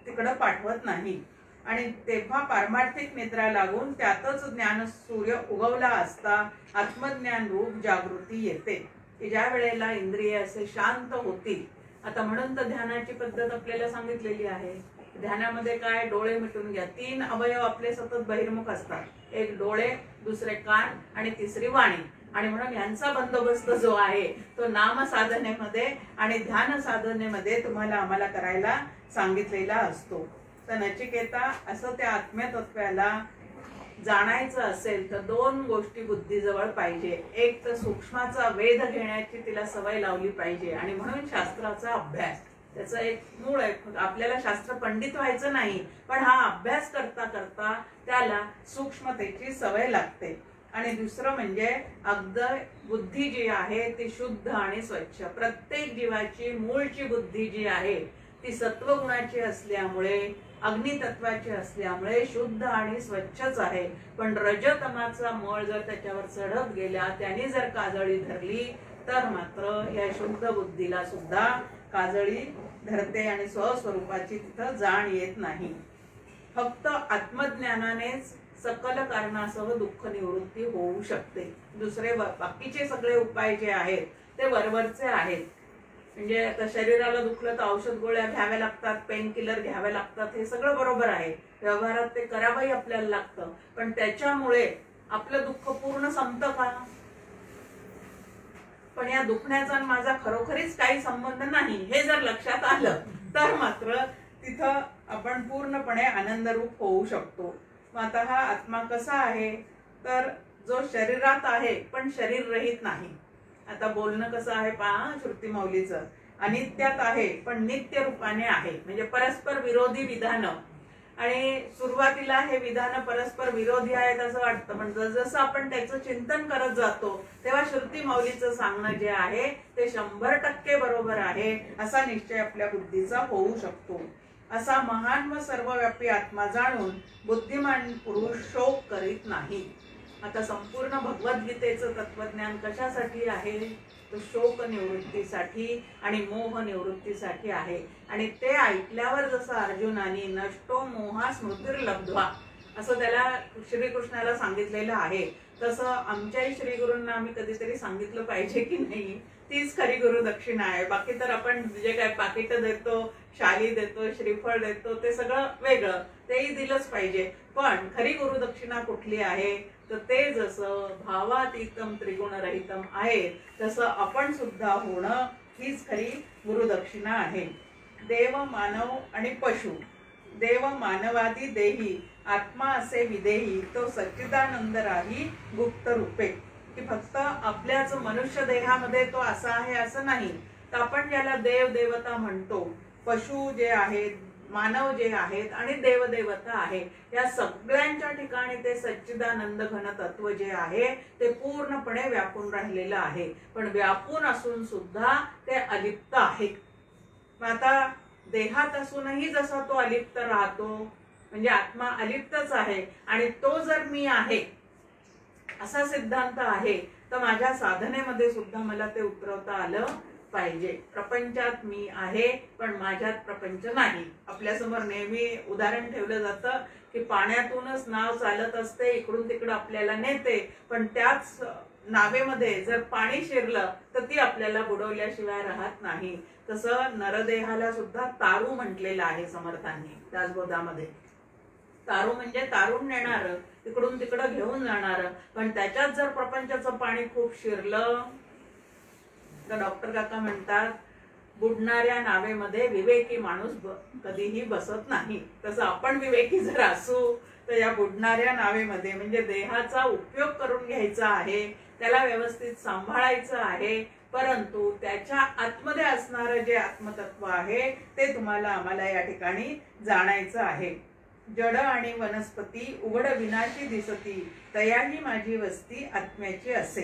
तिकडं पाठवत नाही. आणि तेव्हा पारमार्थिक निद्रा लागून त्यातच ज्ञान सूर्य उगवला असता आत्मज्ञान रूप जागृती येते. की ज्या वेळेला इंद्रिय असे शांत होतील. आता म्हणून तर ध्यानाची पद्धत आपल्याला सांगितलेली आहे. ध्यानामध्ये काय? डोळे मिटून घ्या. 3 अवयव आपले सतत बहिर्मुख असतात. एक डोळे, दुसरे कान आणि तिसरी वाणी. आणि म्हणून यांचा बंदोबस्त जो आहे तो नाम साधनेमध्ये आणि ध्यान साधनेमध्ये तुम्हाला आम्हाला करायला सांगितलेला असतो. तर नचिकेता असं त्या आत्मतत्वाला जाणायचं असेल तर 2 गोष्टी बुद्धीजवळ पाहिजे. एक तर सूक्ष्माचा वेध घेण्याची तिला सवय लावली पाहिजे आणि म्हणून शास्त्राचा अभ्यास त्याचं एक मूळ आहे. आपल्याला शास्त्र पंडित व्हायचं नाही, पण हा अभ्यास करता करता त्याला सूक्ष्मतेची सवय लागते. आणि दुसरं म्हणजे अगदी बुद्धी जी आहे ती शुद्ध आणि स्वच्छ. प्रत्येक जीवाची मूळची बुद्धी जी आहे ती सत्वगुणाची असल्यामुळे अग्नितत्वाची असल्यामुळे शुद्ध आणि स्वच्छच आहे. पण रजतमाचा मळ जर त्याच्यावर चढत गेला, त्याने जर काजळी धरली तर मात्र या शुद्ध बुद्धीला सुद्धा काजळी धरते आणि स्वस्वरूपाची तिथं जाण येत नाही. फक्त आत्मज्ञानानेच सकल कारणासह दुःख निवृत्ती होऊ शकते. दुसरे बाकीचे सगळे उपाय जे आहेत ते वरवरचे आहेत. म्हणजे आता शरीराला दुखलं तर औषध गोळ्या घ्याव्या लागतात, पेन किलर घ्याव्या लागतात, हे सगळं बरोबर आहे. व्यवहारात ते करावंही आपल्याला लागतं. पण त्याच्यामुळे आपलं दुःख पूर्ण संपतं का? पण या दुखण्याचा माझा खरोखरीच काही संबंध नाही हे जर लक्षात आलं तर मात्र तिथं आपण पूर्णपणे आनंदरूप होऊ शकतो. मग आता हा आत्मा कसा आहे तर जो शरीरात आहे पण शरीर रहित नाही. आता बोलणं कसं आहे पहा श्रुती माऊलीचं, अनित्यात आहे पण नित्य रूपाने आहे. म्हणजे परस्पर विरोधी विधानं, आणि सुरुवातीला हे विधान परस्पर विरोधी आहेत असं वाटतं, पण जसं आपण त्याचं चिंतन करत जातो तेव्हा श्रुती माऊलीचं सांगणं जे आहे ते 100% बरोबर आहे असा निश्चय आपल्या बुद्धीचा होऊ शकतो. असा महान व सर्वव्यापी आत्मा जाणून बुद्धिमान पुरुष शोक करीत नाही. आता संपूर्ण भगवद्गीतेचं तत्वज्ञान कशासाठी आहे तर शोक निवृत्तीसाठी आणि मोह निवृत्तीसाठी आहे. आणि ते ऐकल्यावर जसं अर्जुनाने नष्टो मोहा स्मृतिर्लब्ध्वा असं त्याला श्रीकृष्णाला सांगितलेलं आहे, तसं आमच्याही श्रीगुरूंना आम्ही कधीतरी सांगितलं पाहिजे की नाही, तीच खरी गुरु दक्षिणा आहे. बाकी तर आपण जे काय पाकिट देतो, शाली देतो, श्रीफळ देतो ते सगळं वेगळं, तेही दिलंच पाहिजे. पण खरी गुरु दक्षिणा कुठली आहे तर ते जसं भावातीतम त्रिगुणरहितम आहे तसं आपण सुद्धा होणं हीच खरी गुरुदक्षिणा आहे. देव मानव आणि पशु, देव मानवादी देही आत्मा असे विदेही तो सच्चिदानंद राही गुप्त रूपे. की फक्त आपल्याच मनुष्य देहामध्ये तो असा आहे असं नाही, तर आपण ज्याला देव देवता म्हणतो, पशु जे आहेत, मानव जे आहेत आणि देवदेवता आहे, या सगळ्यांच्या ठिकाणी ते सच्चिदानंद घन तत्व जे आहे ते पूर्णपणे व्यापून राहिलेलं आहे. पण व्यापून असून सुद्धा ते अलिप्त आहे. आता देहात असूनही जसा तो अलिप्त राहतो, म्हणजे आत्मा अलिप्तच आहे आणि तो जर मी आहे असा सिद्धांत आहे, तर माझ्या साधनेमध्ये सुद्धा मला ते उतरवता आलं पाहिजे. प्रपंचात मी आहे पण माझ्यात प्रपंच नाही. आपल्यासमोर नेहमी उदाहरण ठेवलं जातं की पाण्यातूनच नाव चालत असते, इकडून तिकडं आपल्याला नेते, पण त्याच नावेमध्ये जर पाणी शिरलं तर ती आपल्याला बुडवल्याशिवाय राहत नाही. तसं नरदेहाला सुद्धा तारू म्हटलेलं आहे समर्थांनी दासबोधामध्ये. तारू म्हणजे तारून नेणार, तिकडून तिकडं घेऊन जाणार, पण त्याच्यात जर प्रपंचाचं पाणी खूप शिरलं तर डॉक्टर काका म्हणतात बुडणाऱ्या नावेमध्ये विवेकी माणूस कधीही बसत नाही. तसं आपण विवेकी जर असू तर या बुडणाऱ्या नावेमध्ये, म्हणजे देहाचा उपयोग करून घ्यायचा आहे, त्याला व्यवस्थित सांभाळायचं आहे, परंतु त्याच्या आतमध्ये असणारं जे आत्मतत्व आहे ते तुम्हाला आम्हाला या ठिकाणी जाणायचं आहे. जड आणि वनस्पती उघड विनाशी दिसती तयाही माझी वस्ती आत्म्याची असे.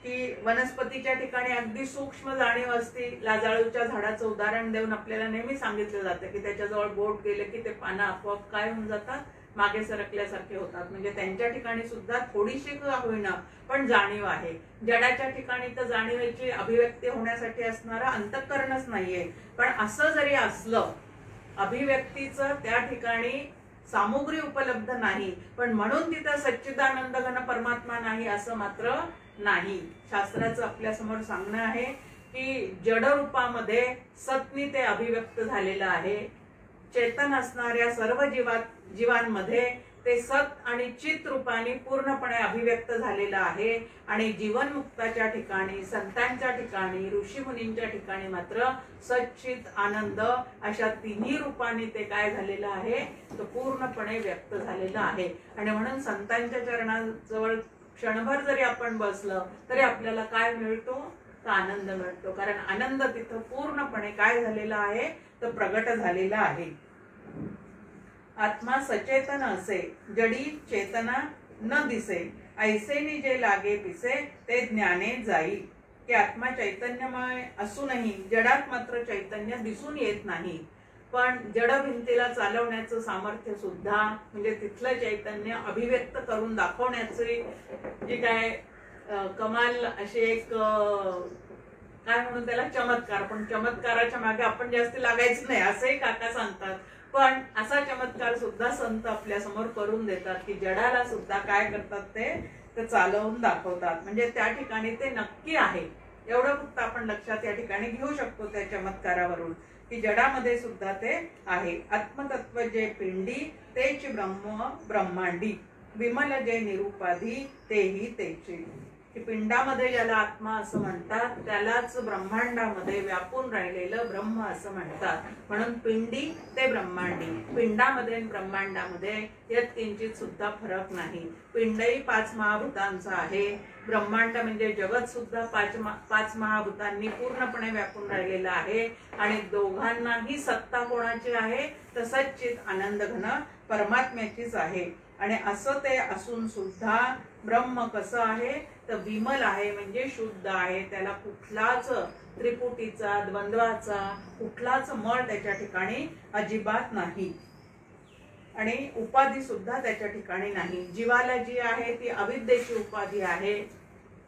की वनस्पतीच्या ठिकाणी अगदी सूक्ष्म जाणीव असते. लाजाळूच्या झाडाचं उदाहरण देऊन आपल्याला नेहमी सांगितलं जातं की त्याच्याजवळ बोट गेले की ते पानं आपोआप काय होऊन जातात, मागे सरकल्यासारखे होतात. म्हणजे त्यांच्या ठिकाणी सुद्धा थोडीशी होईना पण जाणीव आहे. जडाच्या ठिकाणी तर जाणीवेची अभिव्यक्ती होण्यासाठी असणारा अंतःकरणच नाहीये. पण असं जरी असलं, अभिव्यक्तीचं त्या ठिकाणी सामुग्री उपलब्ध नाही, पण म्हणून तिथं सच्चिदानंद घन परमात्मा नाही असं मात्र नाही. शास्त्राचं आपल्या समोर सांगणं आहे की जड रूपामध्ये सत्नी ते अभिव्यक्त झालेलं आहे. चेतन असणाऱ्या सर्व जीवांमध्ये ते सत आणि चित रूपाने पूर्णपणे अभिव्यक्त झालेलं आहे. आणि जीवनमुक्ताच्या ठिकाणी, संतांच्या ठिकाणी, ऋषीमुनींच्या ठिकाणी मात्र सच्चित आनंद अशा तिन्ही रूपाने ते काय झालेलं आहे तर पूर्णपणे व्यक्त झालेलं आहे. आणि म्हणून संतांच्या चरणाजवळ क्षणभर जरी आपण बसलं तरी आपल्याला काय मिळतो तर आनंद मिळतो. कारण आनंद तिथं पूर्णपणे काय झालेला आहे तर प्रगट झालेला आहे. आत्मा सचेतन असे जडी चेतना न दिसे ऐसेनी जे लागे पिसे ते ज्ञाने जाई. की आत्मा चैतन्यमय असूनही जडात मात्र चैतन्य दिसून येत नाही. पण जड भिंतीला चालवण्याचं सामर्थ्य सुद्धा, म्हणजे तिथलं चैतन्य अभिव्यक्त करून दाखवण्याची जी काय कमाल अशी एक काय म्हणून त्याला चमत्कार, पण चमत्काराच्या मागे आपण जास्त लागायचं नाही असंही काका सांगतात. पण असा चमत्कार सुद्धा संत आपल्या समोर करून देतात की जडाला सुद्धा काय करतात ते चालवून दाखवतात. म्हणजे त्या ठिकाणी ते नक्की आहे एवढं फक्त आपण लक्षात या ठिकाणी घेऊ शकतो त्या चमत्कारावरून की जडामध्ये सुद्धा ते आहे. आत्मतत्व जे पिंडी तेच ब्रह्म ब्रह्मांडी, विमल जे निरुपाधी तेही तेचे. की पिंडामध्ये ज्याला आत्मा असं म्हणतात त्यालाच ब्रह्मांडामध्ये व्यापून राहिलेलं ब्रह्म असं म्हणतात. म्हणून पिंडी ते ब्रह्मांडी, पिंडामध्ये आणि ब्रह्मांडामध्ये यात किंचित सुद्धा फरक नाही. पिंडही 5 महाभूतांचा आहे, ब्रह्मांड म्हणजे जगत सुद्धा 5 महाभूतांनी पूर्णपणे व्यापून राहिलेलं आहे. आणि दोघांनाही सत्ता कोणाची आहे तर सच्चित आनंद घन परमात्म्याचीच आहे. आणि असं ते असून सुद्धा ब्रह्म कसं आहे तर विमल आहे, म्हणजे शुद्ध आहे. त्याला कुठलाच त्रिपुटीचा द्वंद्वाचा कुठलाच मळ त्याच्या ठिकाणी अजिबात नाही. आणि उपाधी सुद्धा त्याच्या ठिकाणी नाही. जीवाला जी आहे ती अविद्येची उपाधी आहे,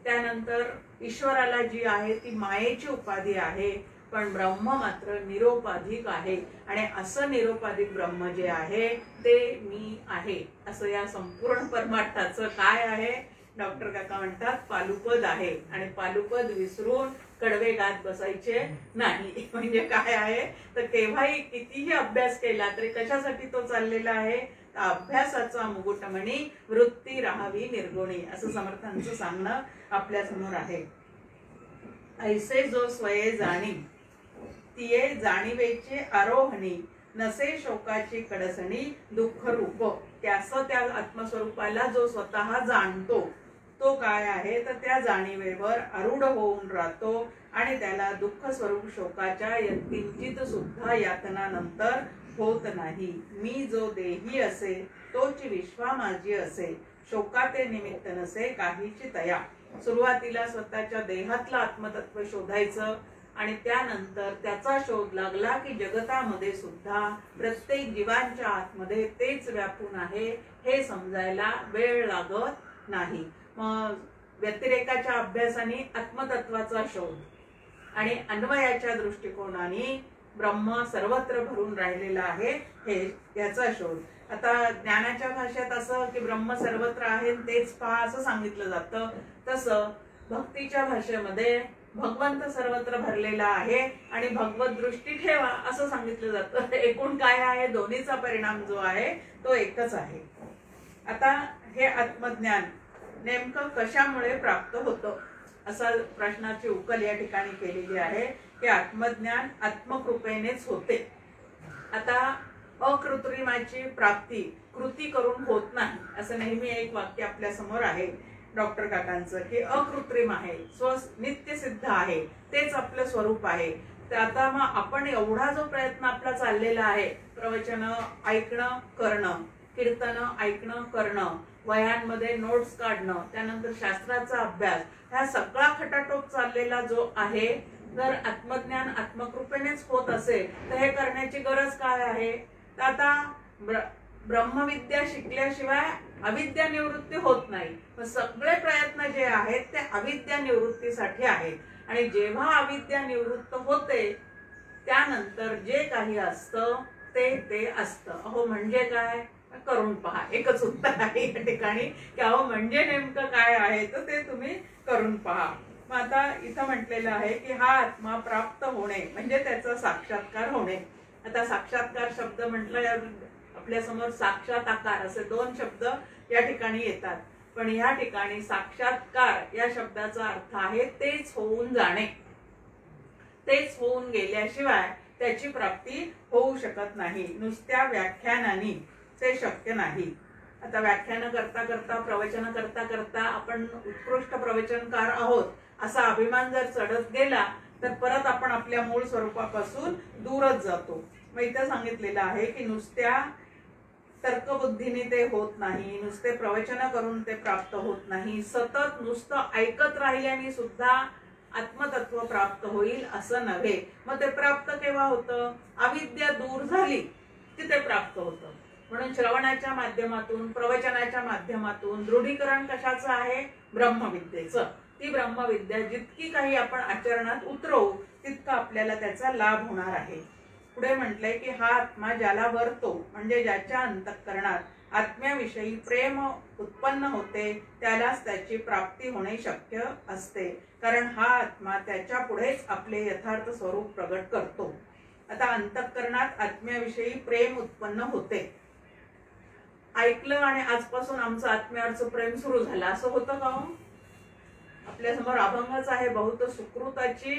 त्यानंतर ईश्वराला जी आहे ती मायेची उपाधी आहे. पण ब्रह्म मात्र निरोपाधिक आहे. आणि असं निरोपाधिक ब्रह्म जे आहे ते मी आहे असं या संपूर्ण परमार्थाचं काय आहे डॉक्टर काका म्हणतात पालुपद आहे. आणि पालुपद विसरून कडवे गात बसायचे नाही. म्हणजे काय आहे तर केव्हाही कितीही अभ्यास केला तरी कशासाठी तो चाललेला आहे तर अभ्यासाचा मुकुटमणी वृत्ती राहावी निर्गुणी असं समर्थांचं सांगणं आपल्या समोर आहे. ऐसे जो स्वये जाणी तिये जाणीवेचे आरोहणी, नसे शोकाची कडसणी दुःख रूप. त्याचं त्या आत्मस्वरूपाला जो स्वतः जाणतो तो काय आहे तर त्या जाणीवेवर आरूढ होऊन राहतो. आणि त्याला दुःख स्वरूप शोकाच्या किंचित सुद्धा यातना नंतर होत नाही. मी जो देही असे तोच विश्वा माझी असे, शोकाते निमित्त नसे काहीची तया. सुरुवातीला स्वतःच्या देहातलं आत्मतत्व शोधायचं आणि त्यानंतर त्याचा शोध लागला की जगतामध्ये सुद्धा प्रत्येक जीवांच्या आतमध्ये तेच व्यापून आहे हे समजायला वेळ लागत नाही. मग व्यतिरेकाच्या अभ्यासाने आत्मतत्वाचा शोध आणि अन्वयाच्या दृष्टिकोनाने ब्रह्म सर्वत्र भरून राहिलेला आहे हे याचा शोध. आता ज्ञानाच्या भाषेत असं की ब्रह्म सर्वत्र आहे तेच पहा असं सांगितलं जातं, तसं भक्तीच्या भाषेमध्ये भगवंत सर्वत्र भरलेला आहे आणि भगवत दृष्टी ठेवा असं सांगितलं जातं. एकूण काय आहे दोन्हीचा परिणाम जो आहे तो एकच आहे. आता हे आत्मज्ञान नेमकं कशामुळे प्राप्त होतं असा प्रश्नाची उकल या ठिकाणी केलेली आहे की आत्मज्ञान आत्मकृपेनेच होते. आता अकृत्रिमाची प्राप्ती कृती करून होत नाही असं नेहमी एक वाक्य आपल्या समोर आहे डॉक्टर काकांचं की अकृत्रिम आहे, नित्य सिद्ध आहे, तेच आपलं स्वरूप आहे. तर आता मग आपण एवढा जो प्रयत्न आपला चाललेला आहे प्रवचन ऐकणं करणं, कीर्तन ऐकणं करणं, वह्यांमध्ये नोट्स काढणं, त्यानंतर शास्त्राचा अभ्यास, हा सगळा खटाटोप चाललेला जो आहे जर आत्मज्ञान आत्मकृपेनेच होत असेल तर हे करण्याची गरज काय आहे. तर आता ब्रह्मविद्या शिकल्याशिवाय अविद्या निवृत्ती होत नाही. सगळे प्रयत्न जे आहेत ते अविद्या निवृत्तीसाठी आहेत. आणि जेव्हा अविद्या निवृत्त होते त्यानंतर जे काही असतं ते असतं. अहो म्हणजे काय करून पहा, एकच उत्तर आहे या ठिकाणी की अहो म्हणजे नेमकं काय आहे तर ते तुम्ही करून पहा. मग आता इथं म्हटलेलं आहे की हा आत्मा प्राप्त होणे म्हणजे त्याचा साक्षात्कार होणे. आता साक्षात्कार शब्द म्हटलं आपल्या समोर साक्षात आकार असे 2 शब्द या ठिकाणी येतात, पण या ठिकाणी साक्षात्कार या शब्दाचा अर्थ आहे तेच होऊन जाणे. तेच होऊन गेल्याशिवाय त्याची प्राप्ती होऊ शकत नाही. नुसत्या व्याख्यानाने ते शक्य नाही. आता व्याख्यान करता करता प्रवचन करता करता आपण उत्कृष्ट प्रवचनकार आहोत असा अभिमान जर चढत गेला तर परत आपण आपल्या मूळ स्वरूपापासून दूरच जातो. मग इथं सांगितलेलं आहे की नुसत्या तर्कबुद्धीने ते होत नाही, नुसते प्रवचन करून ते प्राप्त होत नाही, सतत नुसतं ऐकत राहिल्याने सुद्धा आत्मतत्व प्राप्त होईल असं नव्हे. मग ते प्राप्त केव्हा होतं, अविद्या दूर झाली की ते प्राप्त होतं. म्हणून श्रवणाच्या माध्यमातून प्रवचनाच्या माध्यमातून दृढीकरण कशाचं आहे, ब्रह्मविद्येचं. ती ब्रह्मविद्या जितकी काही आपण आचरणात उतरवू तितका आपल्याला त्याचा लाभ होणार आहे. पुढे म्हटलंय की हा आत्मा ज्याला वरतो म्हणजे ज्याच्या अंतःकरणात आत्म्याविषयी प्रेम उत्पन्न होते त्यालाच त्याची प्राप्ती होणे शक्य असते, कारण हा आत्मा त्याच्या पुढेच आपले यथार्थ स्वरूप प्रगट करतो. आता अंतःकरणात आत्म्याविषयी प्रेम उत्पन्न होते ऐकलं आणि आजपासून आमचं आत्म्यावरचं प्रेम सुरू झालं असं होतं का? आपल्या समोर अभंगच आहे, बहुत सुकृताची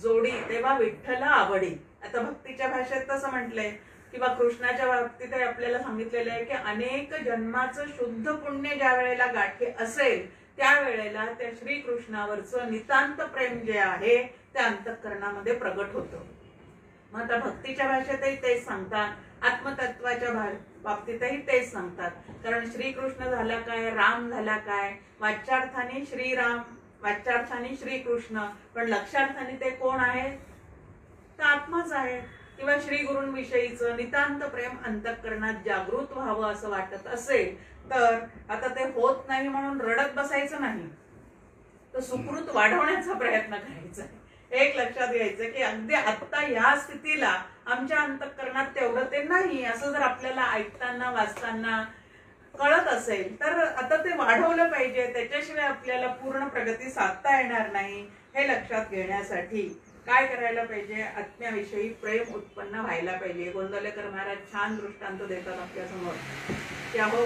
जोडी तेव्हा विठ्ठला आवडी. आता भक्तीच्या भाषेत तसं म्हटलंय किंवा कृष्णाच्या बाबतीत आपल्याला सांगितलेलं आहे की अनेक जन्माचं शुद्ध पुण्य ज्या वेळेला गाठी असेल त्यावेळेला त्या श्रीकृष्णावरचं नितांत प्रेम जे आहे त्या अंतःकरणामध्ये प्रगट होतं. मग आता भक्तीच्या भाषेतही तेच सांगतात, आत्मतत्वाच्या बाबतीतही तेच सांगतात. कारण श्रीकृष्ण झाला काय, राम झाला काय, वाच्यार्थाने श्रीराम, वाच्यार्थाने श्रीकृष्ण, पण लक्षार्थाने ते कोण आहेत? तर आत्माच आहे. किंवा श्री गुरूंविषयीचं नितांत प्रेम अंतःकरणात जागृत व्हावं असं वाटत असेल तर आता ते होत नाही म्हणून रडत बसायचं नाही, तर सुकृत वाढवण्याचा प्रयत्न करायचा. एक लक्षात घ्यायचं की अगदी आत्ता या स्थितीला आमच्या अंतःकरणात तेवढं ते नाही असं जर आपल्याला ऐकताना वाचताना कळत असेल तर आता ते वाढवलं पाहिजे. त्याच्याशिवाय आपल्याला पूर्ण प्रगती साधता येणार नाही. हे लक्षात घेण्यासाठी काय करायला पाहिजे? आत्म्याविषयी प्रेम उत्पन्न व्हायला पाहिजे. गोंदवलेकर महाराज छान दृष्टांत देतात आपल्या समोर की अहो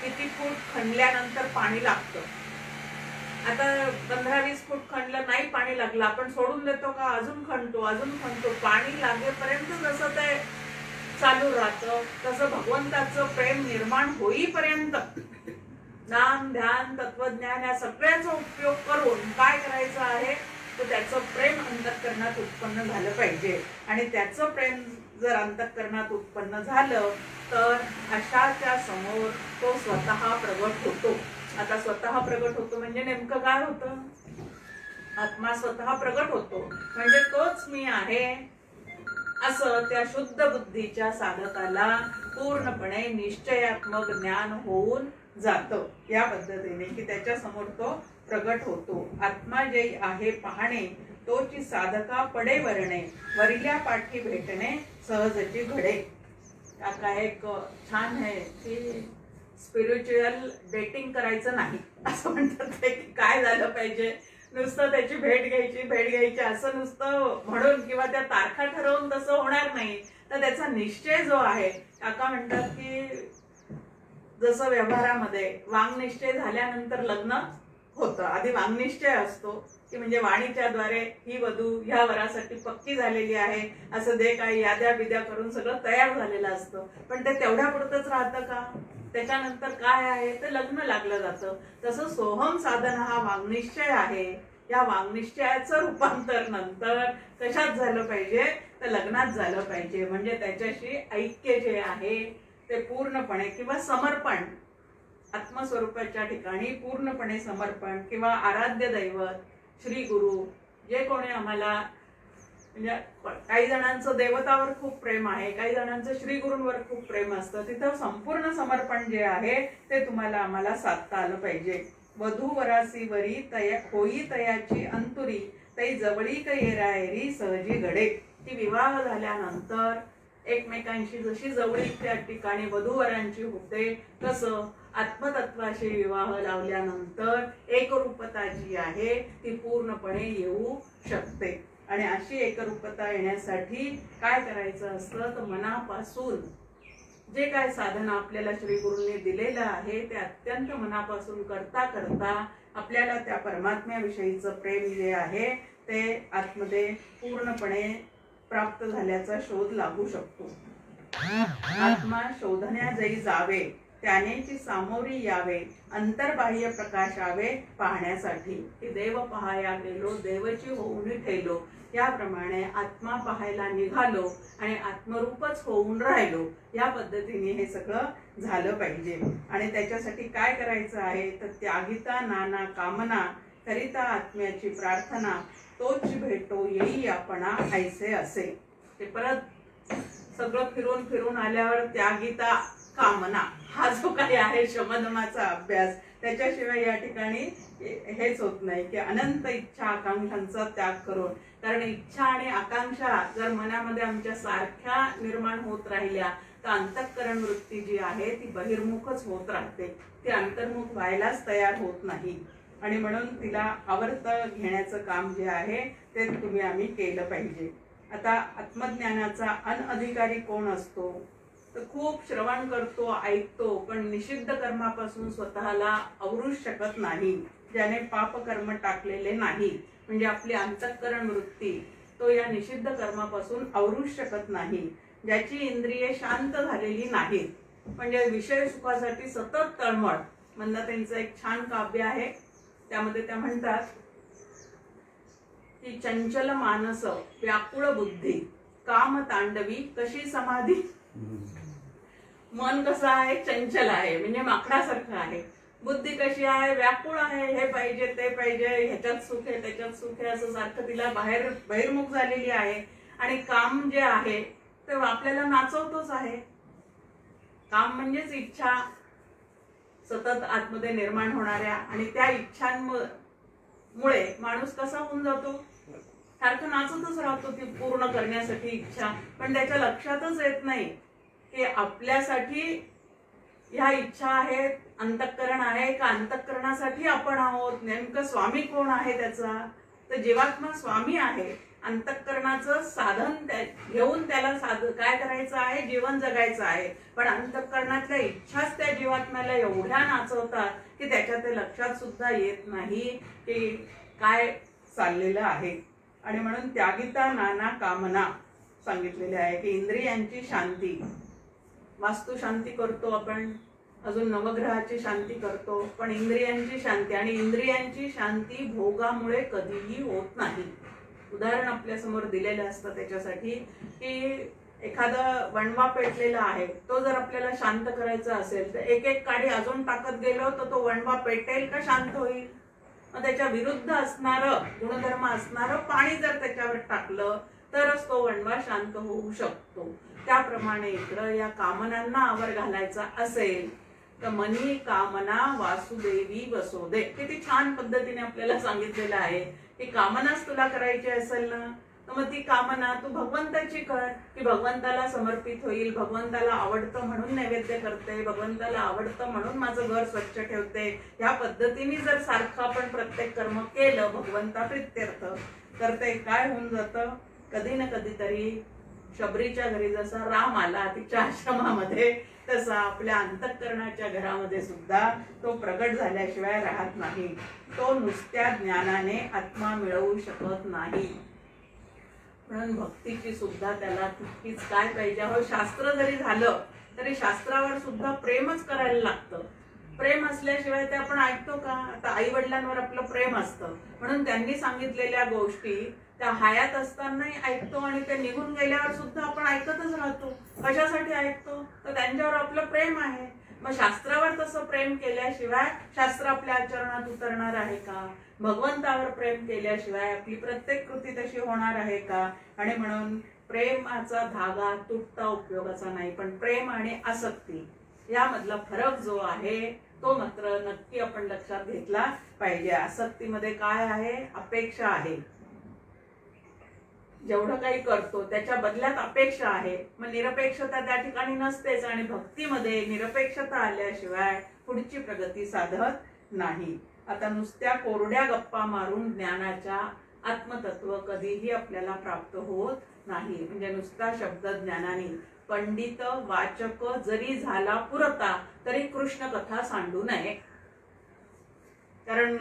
किती फूट खणल्यानंतर पाणी लागतं. आता 15-20 फूट खणलं नाही पाणी लागलं, आपण सोडून देतो का? अजून खणतो, अजून खणतो. पाणी लागेपर्यंत जसं ते चालू राहतं तसं भगवंताचं प्रेम निर्माण होईपर्यंत नाम ध्यान तत्वज्ञान या सगळ्याचा उपयोग करून काय करायचं आहे तर त्याचं प्रेम अंतःकरणात उत्पन्न झालं पाहिजे. आणि त्याचं प्रेम जर अंतःकरणात उत्पन्न झालं तर अशाच्या समोर तो स्वतः प्रगट होतो. आता स्वतः प्रगट होतो म्हणजे नेमकं काय होतं? आत्मा स्वतः प्रगट होतो म्हणजे तोच मी आहे असं त्या शुद्ध बुद्धीच्या साधकाला पूर्णपणे निश्चयात्मक ज्ञान होऊन जातं. या पद्धतीने की त्याच्या समोर तो प्रगट होतो. आत्मा जे आहे पाहणे तोची साधका पडे वरणे, वरिल्या पाठी भेटणे सहजची घडे. काय एक छान आहे की स्पिरिच्युअल डेटिंग करायचं नाही असं म्हणतात ते. की काय झालं पाहिजे, नुसतं त्याची भेट घ्यायची असं नुसतं म्हणून किंवा त्या तारखा ठरवून तसं होणार नाही. तर त्याचा निश्चय जो आहे, काका म्हणतात की जसं व्यवहारामध्ये वांगनिश्चय झाल्यानंतर लग्न होतं. आधी वांगनिश्चय असतो की म्हणजे वाणीच्या द्वारे ही वधू ह्या वरासाठी पक्की झालेली आहे असं जे काही याद्या बिद्या करून सगळं तयार झालेलं असतं. पण ते तेवढ्या पुरतच राहतं का? त्याच्यानंतर काय आहे तर लग्न लागलं जातं. तसं सोहम साधन हा वांगनिश्चय आहे. या वांगनिश्चयाचं रूपांतर नंतर कशात झालं पाहिजे तर लग्नात झालं पाहिजे. म्हणजे त्याच्याशी ऐक्य जे आहे ते पूर्णपणे किंवा समर्पण आत्मस्वरूपाच्या ठिकाणी पूर्णपणे समर्पण किंवा आराध्य दैवत श्री गुरु जे कोणी आम्हाला म्हणजे काही जणांचं देवतावर खूप प्रेम आहे, काही जणांचं श्री गुरूंवर खूप प्रेम असतं. तिथं संपूर्ण समर्पण जे आहे ते तुम्हाला आम्हाला साधता आलं पाहिजे. वधू वरासी वरी तया होई तयाची अंतुरी तई जवळी येरायरी सहजी घडे. की विवाह झाल्यानंतर एकमेकांशी जशी जवळीक त्या ठिकाणी वधूवरांची होते तसं आत्मतत्वाशी विवाह लावल्यानंतर एकरूपता जी आहे ती पूर्णपणे येऊ शकते. आणि अशी एकरूपता येण्यासाठी काय करायचं असतं तर मनापासून जे काय साधन आपल्याला श्री गुरूंनी दिलेलं आहे ते अत्यंत मनापासून करता करता आपल्याला त्या परमात्म्याविषयीचं प्रेम जे आहे ते आतमध्ये पूर्णपणे प्राप्त झाल्याचा शोध लागू शकतो. आत्मा शोधण्या जई जावे त्यानेची सामोरी यावे अंतर्बाह्य प्रकाशावे पाहण्यासाठी. की देव पहाया गेलो देवची होऊन ठेलो. याप्रमाणे आत्मा पाहायला निघालो आणि आत्मरूपच होऊन राहिलो. या पद्धतीने हे सगळं झालं पाहिजे. आणि त्याच्यासाठी काय करायचं आहे तर त्यागिता नाना कामना करिता आत्म्याची प्रार्थना तोच भेटो येई आपणा ऐसे असे. ते परत सगळं फिरून फिरून आल्यावर त्यागिता कामना हा जो काही आहे शमदमाचा अभ्यास त्याच्याशिवाय या ठिकाणी हेच होत नाही की अनंत इच्छा आकांक्षांचा त्याग करून. कारण इच्छा आणि आकांक्षा जर मनामध्ये आमच्या सारख्या निर्माण होत राहिल्या तर अंतःकरण वृत्ती जी आहे ती बहिर्मुखच होत राहते, ती अंतर्मुख व्हायलाच तयार होत नाही. आणि म्हणून तिला आवर्त घेण्याचं काम जे आहे ते आम्ही केलं पाहिजे. आता आत्मज्ञानाचा अनधिकारी कोण असतो तर खूप श्रवण करतो, ऐकतो, पण निषिद्ध कर्मापासून स्वतःला आवरूच शकत नाही. ज्याने पाप कर्म टाकलेले नाही, म्हणजे आपली अंतःकरण वृत्ती तो या निषिद्ध कर्मापासून आवरूच शकत नाही. ज्याची इंद्रिये शांत झालेली नाहीत, म्हणजे विषय सुखासाठी सतत तळमळ. मंदाताईंचं एक छान काव्य आहे, त्यामध्ये त्या म्हणतात की चंचल मानस व्याकुळ बुद्धी काम तांडवी कशी समाधी. मन कसं आहे, चंचल आहे, म्हणजे माकडासारखं आहे. बुद्धी कशी आहे, व्याकुळ आहे, हे पाहिजे ते पाहिजे, ह्याच्यात सुख आहे त्याच्यात सुख आहे, असं सारखं तिला बहिर्मुख झालेली आहे. आणि काम जे आहे ते आपल्याला नाचवतोच आहे. काम म्हणजेच इच्छा सतत आतमध्ये निर्माण होणाऱ्या, आणि त्या इच्छांमुळे माणूस कसा होऊन जातो, सारखं नाचतच राहतो ती पूर्ण करण्यासाठी इच्छा. पण त्याच्या लक्षातच येत नाही की आपल्यासाठी ह्या इच्छा आहेत, अंतःकरण आहे का अंतःकरणासाठी आपण आहोत, नेमकं स्वामी कोण आहे त्याचा. तर जीवात्मा स्वामी आहे. अंतःकरणाचं साधन घेऊन त्याला काय करायचं आहे, जीवन जगायचं आहे. पण अंतःकरणातल्या इच्छाच त्या जीवात्म्याला एवढ्या नाचवतात की त्याच्या ते लक्षात सुद्धा येत नाही की काय चाललेलं आहे. आणि म्हणून त्यागिता नाना कामना सांगितलेले आहे की इंद्रियांची शांती, वास्तू शांती करतो आपण, अजून नवग्रहाची शांती करतो, पण इंद्रियांची शांती, आणि इंद्रियांची शांती भोगामुळे कधीही होत नाही. उदाहरण आपल्या समोर दिलेलं असतं त्याच्यासाठी की एखादा वणवा पेटलेला आहे, तो जर आपल्याला शांत करायचा असेल तर एक एक काडी अजून टाकत गेलो तर तो वणवा पेटेल का शांत होईल. मग त्याच्या विरुद्ध असणारं गुणधर्म असणारं पाणी जर त्याच्यावर टाकलं तरच तो वणवा शांत होऊ शकतो. त्याप्रमाणे इकडं या कामनांना आवर घालायचा असेल तर मनी कामना वासुदेवी वसोदे. किती छान पद्धतीने आपल्याला सांगितलेलं आहे की कामनाच तुला करायची असेल ना तर मग ती कामना तू भगवंताची कर, की भगवंताला समर्पित होईल, भगवंताला आवडतं म्हणून नैवेद्य करते, भगवंताला आवडतं म्हणून माझं घर स्वच्छ ठेवते. ह्या पद्धतीने जर सारखं आपण प्रत्येक कर्म केलं भगवंता प्रित्यर्थ तर ते काय होऊन जातं, कधी ना कधीतरी शबरीच्या घरी जसा राम आला तिच्या आश्रमामध्ये, तसा आपल्या अंतःकरणाच्या घरामध्ये सुद्धा तो प्रगट झाल्याशिवाय राहत नाही. तो नुसत्या ज्ञानाने आत्मा मिळवू शकत नाही. म्हणून भक्तीची सुद्धा त्याला तितकीच काय पाहिजे. हो, शास्त्र जरी झालं तरी शास्त्रावर सुद्धा प्रेमच करायला लागतं. प्रेम असल्याशिवाय ते आपण ऐकतो का. आता आई वडिलांवर आपलं प्रेम असतं म्हणून त्यांनी सांगितलेल्या गोष्टी त्या हयात असतानाही ऐकतो, आणि ते निघून गेल्यावर सुद्धा आपण ऐकतच राहतो. कशासाठी ऐकतो तर त्यांच्यावर आपलं प्रेम आहे. मग शास्त्रावर तसं प्रेम केल्याशिवाय शास्त्र आपल्या आचरणात उतरणार आहे का. भगवंतावर प्रेम केल्याशिवाय आपली प्रत्येक कृती तशी होणार आहे का. आणि म्हणून प्रेमाचा धागा तुटता उपयोगाचा नाही, पण प्रेम आणि आसक्ती यामधला फरक जो आहे तो मात्र नक्की आपण लक्षात घेतला पाहिजे. आसक्तीमध्ये काय आहे, अपेक्षा आहे. जेवढं काही करतो त्याच्या बदल्यात अपेक्षा आहे. मग निरपेक्षता त्या ठिकाणी नसतेच, आणि भक्तीमध्ये निरपेक्षता आल्याशिवाय पुढची प्रगती साधत नाही. आता नुसत्या कोरड्या गप्पा मारून ज्ञानाच्या आत्मतत्व कधीही आपल्याला प्राप्त होत नाही. म्हणजे नुसता शब्द ज्ञानाने पंडित वाचक जरी झाला पुरता तरी कृष्ण कथा सांडू नये. कारण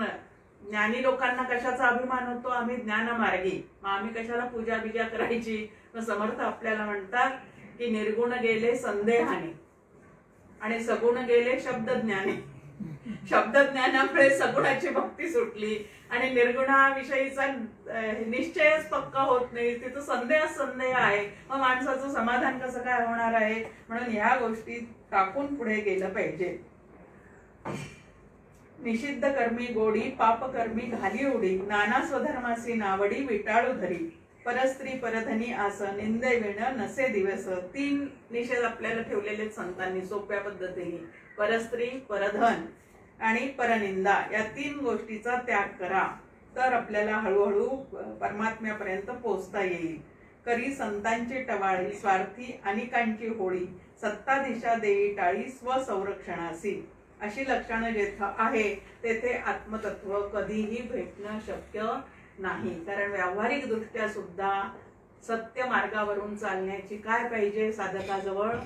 ज्ञानी लोकांना कशाचा अभिमान होतो, आम्ही ज्ञानमार्गी, मग आम्ही कशाला पूजा बिजा करायची. मग समर्थ आपल्याला म्हणतात की निर्गुण गेले संदेहाने आणि सगुण गेले शब्द ज्ञाने. शब्द ज्ञानामुळे सगुणाची भक्ती सुटली आणि निर्गुणाविषयीचा निश्चयच पक्का होत नाही, तिथं संदेह आहे. मग माणसाचं समाधान कसं काय होणार आहे. म्हणून ह्या गोष्टी टाकून पुढे गेलं पाहिजे. निषिद्ध कर्मी गोडी पापकर्मी घाली उडी, नाना स्वधर्मासी नावडी विटाळू धरी, परस्त्री परधनी आस निंदे विण नसे दिवस. 3 निषेध आपल्याला ठेवलेले संतांनी सोप्या पद्धतीने. परस्त्री, परधन आणि परनिंदा या 3 गोष्टीचा त्याग करा, तर आपल्याला हळूहळू परमात्म्यापर्यंत पोहोचता येईल. करी संतांची टवाळी, स्वार्थी अनेकांची होळी, सत्ता दिशा देई टाळी, स्वसंरक्षणासी. अशी लक्षणं जेथे आहे तेथे आत्मतत्व कधीही भेटणं शक्य नाही. कारण व्यावहारिक दृष्ट्या सुद्धा सत्य मार्गावरून चालण्याची काय पाहिजे साधकाजवळ,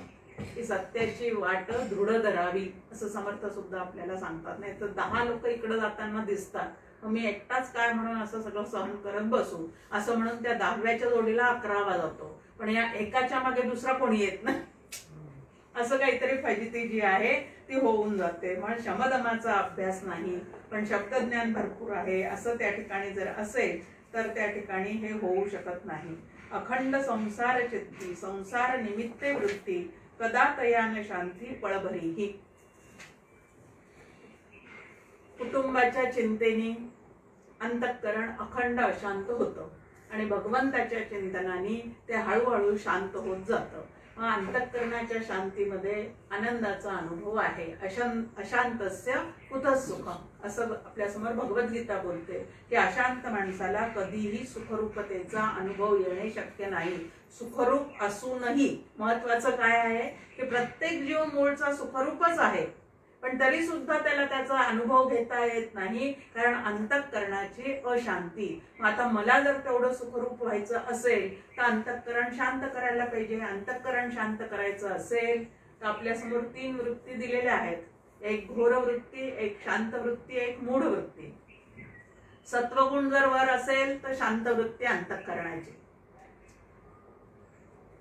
की सत्याची वाट दृढ धरावी, असं समर्थ सुद्धा आपल्याला सांगतात. नाही तर 10 लोक इकडे जाताना दिसतात, मी एकटाच काय म्हणून असं सगळं सहन करत बसू, असं म्हणून त्या 10व्याच्या जोडीला 11वा जातो, पण या एकाच्या मागे दुसरा कोणी येत नाही. असं काहीतरी फजिती जी आहे ती होऊन जाते. म्हणून शमदमाचा अभ्यास नाही, पण शब्दज्ञान भरपूर आहे असं त्या ठिकाणी जर असेल तर त्या ठिकाणी हे होऊ शकत नाही. अखंड संसार चित्ती, संसार निमित्ते वृत्ती, कदा तयान शांती पळभरीही. कुटुंबाच्या चिंतेने अंतःकरण अखंड अशांत होतं आणि भगवंताच्या चिंतनाने ते हळूहळू शांत होत जातं. अंतःकरणाच्या शांतीमध्ये आनंदाचा अनुभव आहे. अशांतस्य कुतः सुखम, असं आपल्यासमोर भगवद्गीता बोलते की अशांत माणसाला कधीही सुखरूपतेचा अनुभव येणे शक्य नाही. सुखरूप असूनही महत्वाचं काय आहे की प्रत्येक जीव मूळचा सुखरूपच आहे, पण तरी सुद्धा त्याला त्याचा अनुभव घेता येत नाही, कारण अंतःकरणाची अशांती. आता मला जर तेवढं सुखरूप व्हायचं असेल तर अंतःकरण शांत करायला पाहिजे. अंतःकरण शांत करायचं असेल तर आपल्यासमोर 3 वृत्ती दिलेल्या आहेत, एक घोर वृत्ती, एक शांत वृत्ती, एक मूढ वृत्ती. सत्वगुण जर वर असेल तर शांत वृत्ती अंतःकरणाची,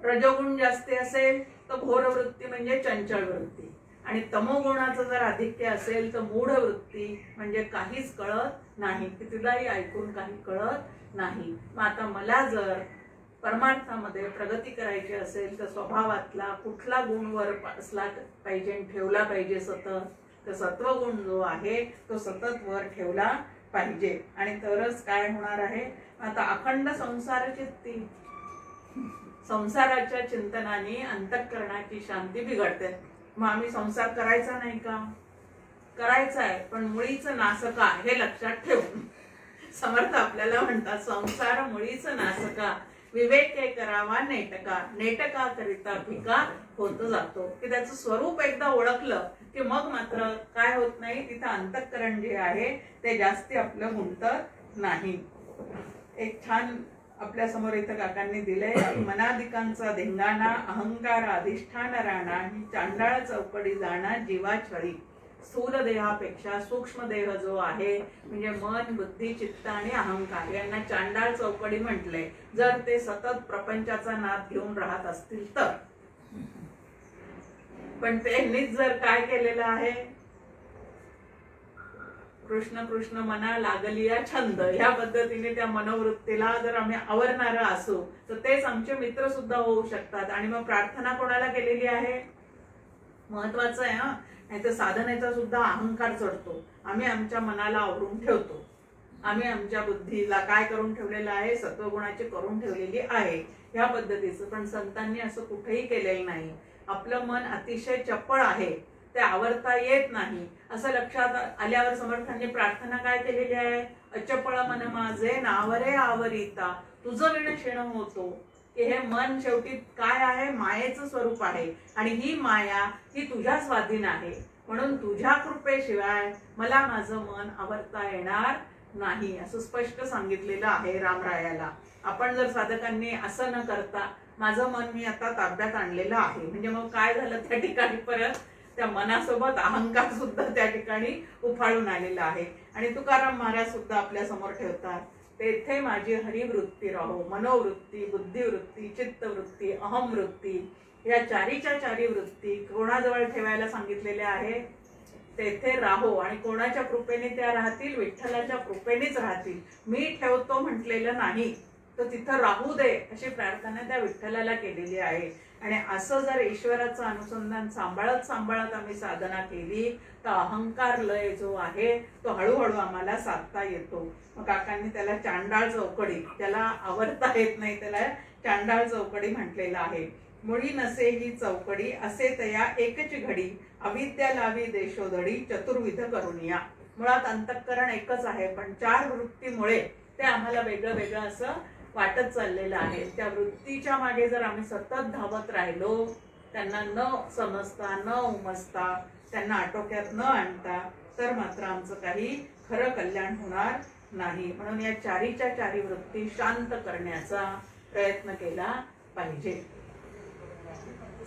रजोगुण जास्ती असेल तर घोर वृत्ती म्हणजे चंचल वृत्ती, आणि तमोगुणाचं जर आधिक्य असेल तर मूढ वृत्ती म्हणजे काहीच कळत नाही, कितीदाही ऐकून काही कळत नाही. मग आता मला जर परमार्थामध्ये प्रगती करायची असेल तर स्वभावातला कुठला गुण वर असला पाहिजे, ठेवला पाहिजे सतत, तर सत्वगुण जो आहे तो सतत वर ठेवला पाहिजे. आणि तरच काय होणार आहे, आता अखंड संसार चित्ती, संसाराच्या चिंतनाने अंतःकरणाची शांती बिघडते. मग आम्ही संसार करायचा नाही का? करायचा आहे, पण मुळीचं नासका हे लक्षात ठेवून समर्थ आपल्याला म्हणतात संसार मुळीचं नासका, विवेके करावा नेटका, नेटका करिता फिका होत जातो. की त्याचं स्वरूप एकदा ओळखलं की मग मात्र काय होत नाही, तिथं अंतःकरण जे आहे ते जास्ती आपलं गुंतत नाही. एक छान आपल्या समोर इथं काकांनी दिलंय, मनाधिकांचा धिंगाणा, अहंकार अधिष्ठान राणा, ही चांडाळ चौकडी जाणा जीवा छळी. स्थूल देहापेक्षा सूक्ष्म देह जो आहे म्हणजे मन, बुद्धी, चित्त आणि अहंकार यांना चांडाळ चौकडी म्हटले. जर ते सतत प्रपंचाचा नाद घेऊन राहत असतील तर, पण त्यांनीच जर काय केलेलं आहे, कृष्ण कृष्ण मना लागलिया छंद, ह्या पद्धतीने त्या मनोवृत्तीला जर आम्ही आवरणारा असू तर तेच आमचे मित्र सुद्धा होऊ शकतात. आणि मग प्रार्थना कोणाला केलेली आहे महत्वाचं आहे. नाही तर साधनेचा सुद्धा अहंकार चढतो. आम्ही आमच्या मनाला आवरून ठेवतो, आम्ही आमच्या बुद्धीला काय करून ठेवलेलं आहे, सत्वगुणाची करून ठेवलेली आहे ह्या पद्धतीचं. पण संतांनी असं कुठेही केलेलं नाही. आपलं मन अतिशय चपळ आहे, ते आवरता येत नाही असं लक्षात आल्यावर समर्थांनी प्रार्थना काय केलेली आहे, अचपळ मन माझे नावरे आवरिता, तुझं विण क्षीण होतो. की हे मन शेवटी काय आहे, मायेचं स्वरूप आहे, आणि ही माया ही तुझ्या स्वाधीन आहे, म्हणून तुझ्या कृपेशिवाय मला माझं मन आवरता येणार नाही असं स्पष्ट सांगितलेलं आहे रामरायाला. आपण जर साधकांनी असं न करता माझं मन मी आता ताब्यात आणलेलं आहे, म्हणजे मग काय झालं, त्या ठिकाणी परत त्या मनासोबत अहंकार सुद्धा त्या ठिकाणी उफाळून आलेला आहे. आणि तुकाराम महाराज सुद्धा आपल्या समोर ठेवतात, तेथे माझी हरिवृत्ती राहो, मनोवृत्ती, बुद्धिवृत्ती, चित्तवृत्ती, अहमवृत्ती, या चारीच्या चारी वृत्ती कोणाजवळ ठेवायला सांगितलेले आहे, तेथे राहो. आणि कोणाच्या कृपेने त्या राहतील, विठ्ठलाच्या कृपेनेच राहतील. मी ठेवतो म्हटलेलं नाही, तर तिथं राहू दे अशी प्रार्थना त्या विठ्ठलाला केलेली आहे. आणि असं जर ईश्वराचं अनुसंधान सांभाळत सांभाळत आम्ही साधना केली तर अहंकार लय जो आहे तो हळूहळू आम्हाला साधता येतो. मग काकांनी त्याला चांडाळ चौकडी, त्याला आवरता येत नाही त्याला चांडाळ चौकडी म्हटलेलं आहे. मुळी नसे ही चौकडी असे तया एकच घडी अविद्या लावी देशोधडी चतुर्विध करुनिया. मुळात अंतःकरण एकच आहे, पण 4 वृत्तीमुळे ते आम्हाला वेगळं वेगळं असं वाटत चाललेलं आहे. त्या वृत्तीच्या मागे जर आम्ही सतत धावत राहिलो, त्यांना न समजता न उमजता, त्यांना आटोक्यात न आणता, तर मात्र आमचं काही खरं कल्याण होणार नाही. म्हणून या चारीच्या चारी वृत्ती शांत करण्याचा प्रयत्न केला पाहिजे.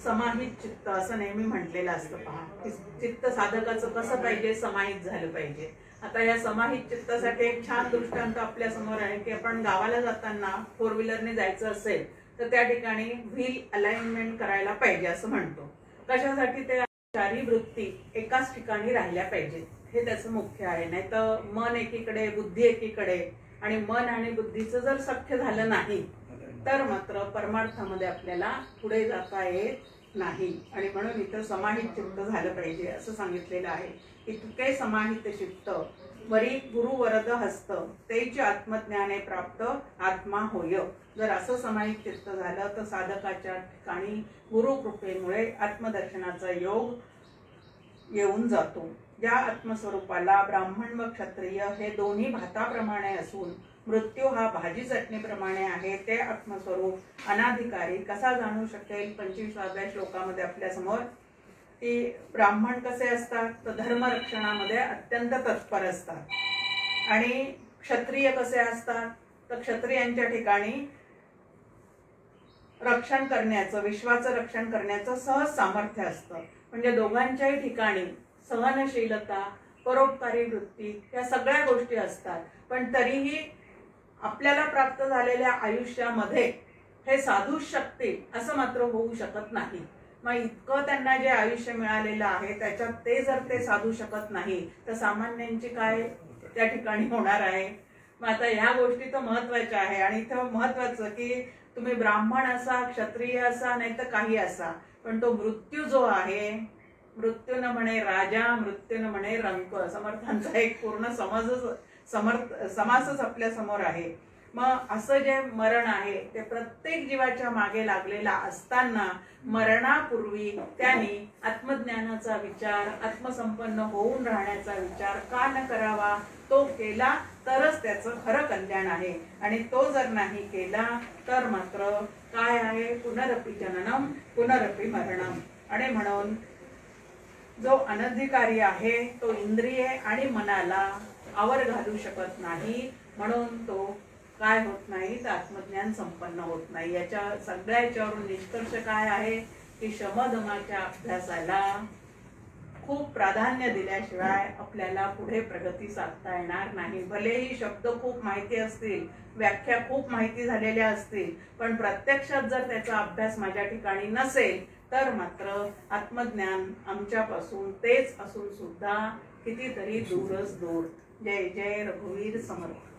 समाहित चित्त असं नेहमी म्हटलेलं असतं. पहा, चित्त साधकाचं कसं पाहिजे, समाहित झालं पाहिजे. आता या समाहित चित्तासाठी एक छान दृष्टांत आपल्या समोर आहे की आपण गावाला जाताना 4 व्हीलरने जायचं असेल तर त्या ठिकाणी व्हील अलाइनमेंट करायला पाहिजे असं म्हणतो. कशासाठी? ते चारी वृत्ती एकाच ठिकाणी राहिल्या पाहिजेत, हे त्याचं मुख्य आहे. नाही तर मन एकीकडे, बुद्धी एकीकडे, आणि मन आणि बुद्धीचं जर सख्य झालं नाही तर मात्र परमार्थामध्ये आपल्याला पुढे जाता येत नाही. आणि म्हणून इथं समाहित चित्त झालं पाहिजे असं सांगितलेलं आहे. इतके समाहित चित्त वरी गुरु वरद हस्त तेच आत्मज्ञाने प्राप्त आत्मा होय. जर असं समाहित चित्त झालं तर साधकाच्या ठिकाणी गुरु कृपेमुळे आत्मदर्शनाचा योग येऊन जातो. या आत्मस्वरूपाला ब्राह्मण व क्षत्रिय हे दोन्ही भाताप्रमाणे असून मृत्यू हा भाजी चटणीप्रमाणे आहे. ते आत्मस्वरूप अनाधिकारी कसा जाणू शकेल? 25व्या श्लोकामध्ये आपल्या समोर की ब्राह्मण कसे असतात तर धर्मरक्षणामध्ये अत्यंत तत्पर असतात, आणि क्षत्रिय कसे असतात तर क्षत्रियांच्या ठिकाणी रक्षण करण्याचं, विश्वाचं रक्षण करण्याचं सहज सामर्थ्य असतं. म्हणजे दोघांच्याही ठिकाणी सहनशीलता, परोपकारी वृत्ती या सगळ्या गोष्टी असतात. पण तरीही आपल्याला प्राप्त झालेल्या आयुष्यामध्ये हे साधूच शकतील असं मात्र होऊ शकत नाही. मग इतकं त्यांना जे आयुष्य मिळालेलं आहे त्याच्यात ते जर ते साधू शकत नाही तर सामान्यांची काय त्या ठिकाणी होणार आहे? मग आता ह्या गोष्टी तर महत्वाच्या आहे. आणि इथं महत्वाचं की तुम्ही ब्राह्मण असा, क्षत्रिय असा, नाही तर काही असा, पण तो मृत्यू जो आहे, मृत्यून म्हणे राजा, मृत्यून म्हणे रंक, समर्थांचा एक पूर्ण समासच आपल्या समोर आहे. मग असं जे मरण आहे ते प्रत्येक जीवाच्या मागे लागलेला असताना मरणापूर्वी त्यांनी आत्मज्ञानाचा विचार, आत्मसंपन्न होऊन राहण्याचा विचार का न करावा? तो केला तरच त्याचं खरं कल्याण आहे. आणि तो जर नाही केला तर मात्र काय आहे? पुनरपि जननम पुनरपि मरणम. आणि म्हणून जो अनधिकारी आहे तो इंद्रिये आणि मनाला आवर घालू शकत नाही, म्हणून तो काय होत नाही तर आत्मज्ञान संपन्न होत नाही. याच्या सगळ्याच्यावरून निष्कर्ष काय आहे की शमदमाच्या अभ्यासाला खूप प्राधान्य दिल्याशिवाय आपल्याला पुढे प्रगती साधता येणार नाही. भलेही शब्द खूप माहिती असतील, व्याख्या खूप माहिती झालेल्या असतील, पण प्रत्यक्षात जर त्याचा अभ्यास माझ्या ठिकाणी नसेल तर मात्र आत्मज्ञान आमच्यापासून तेच असून सुद्धा कितीतरी दूरच दूर. जय जय रघुवीर समर्थ.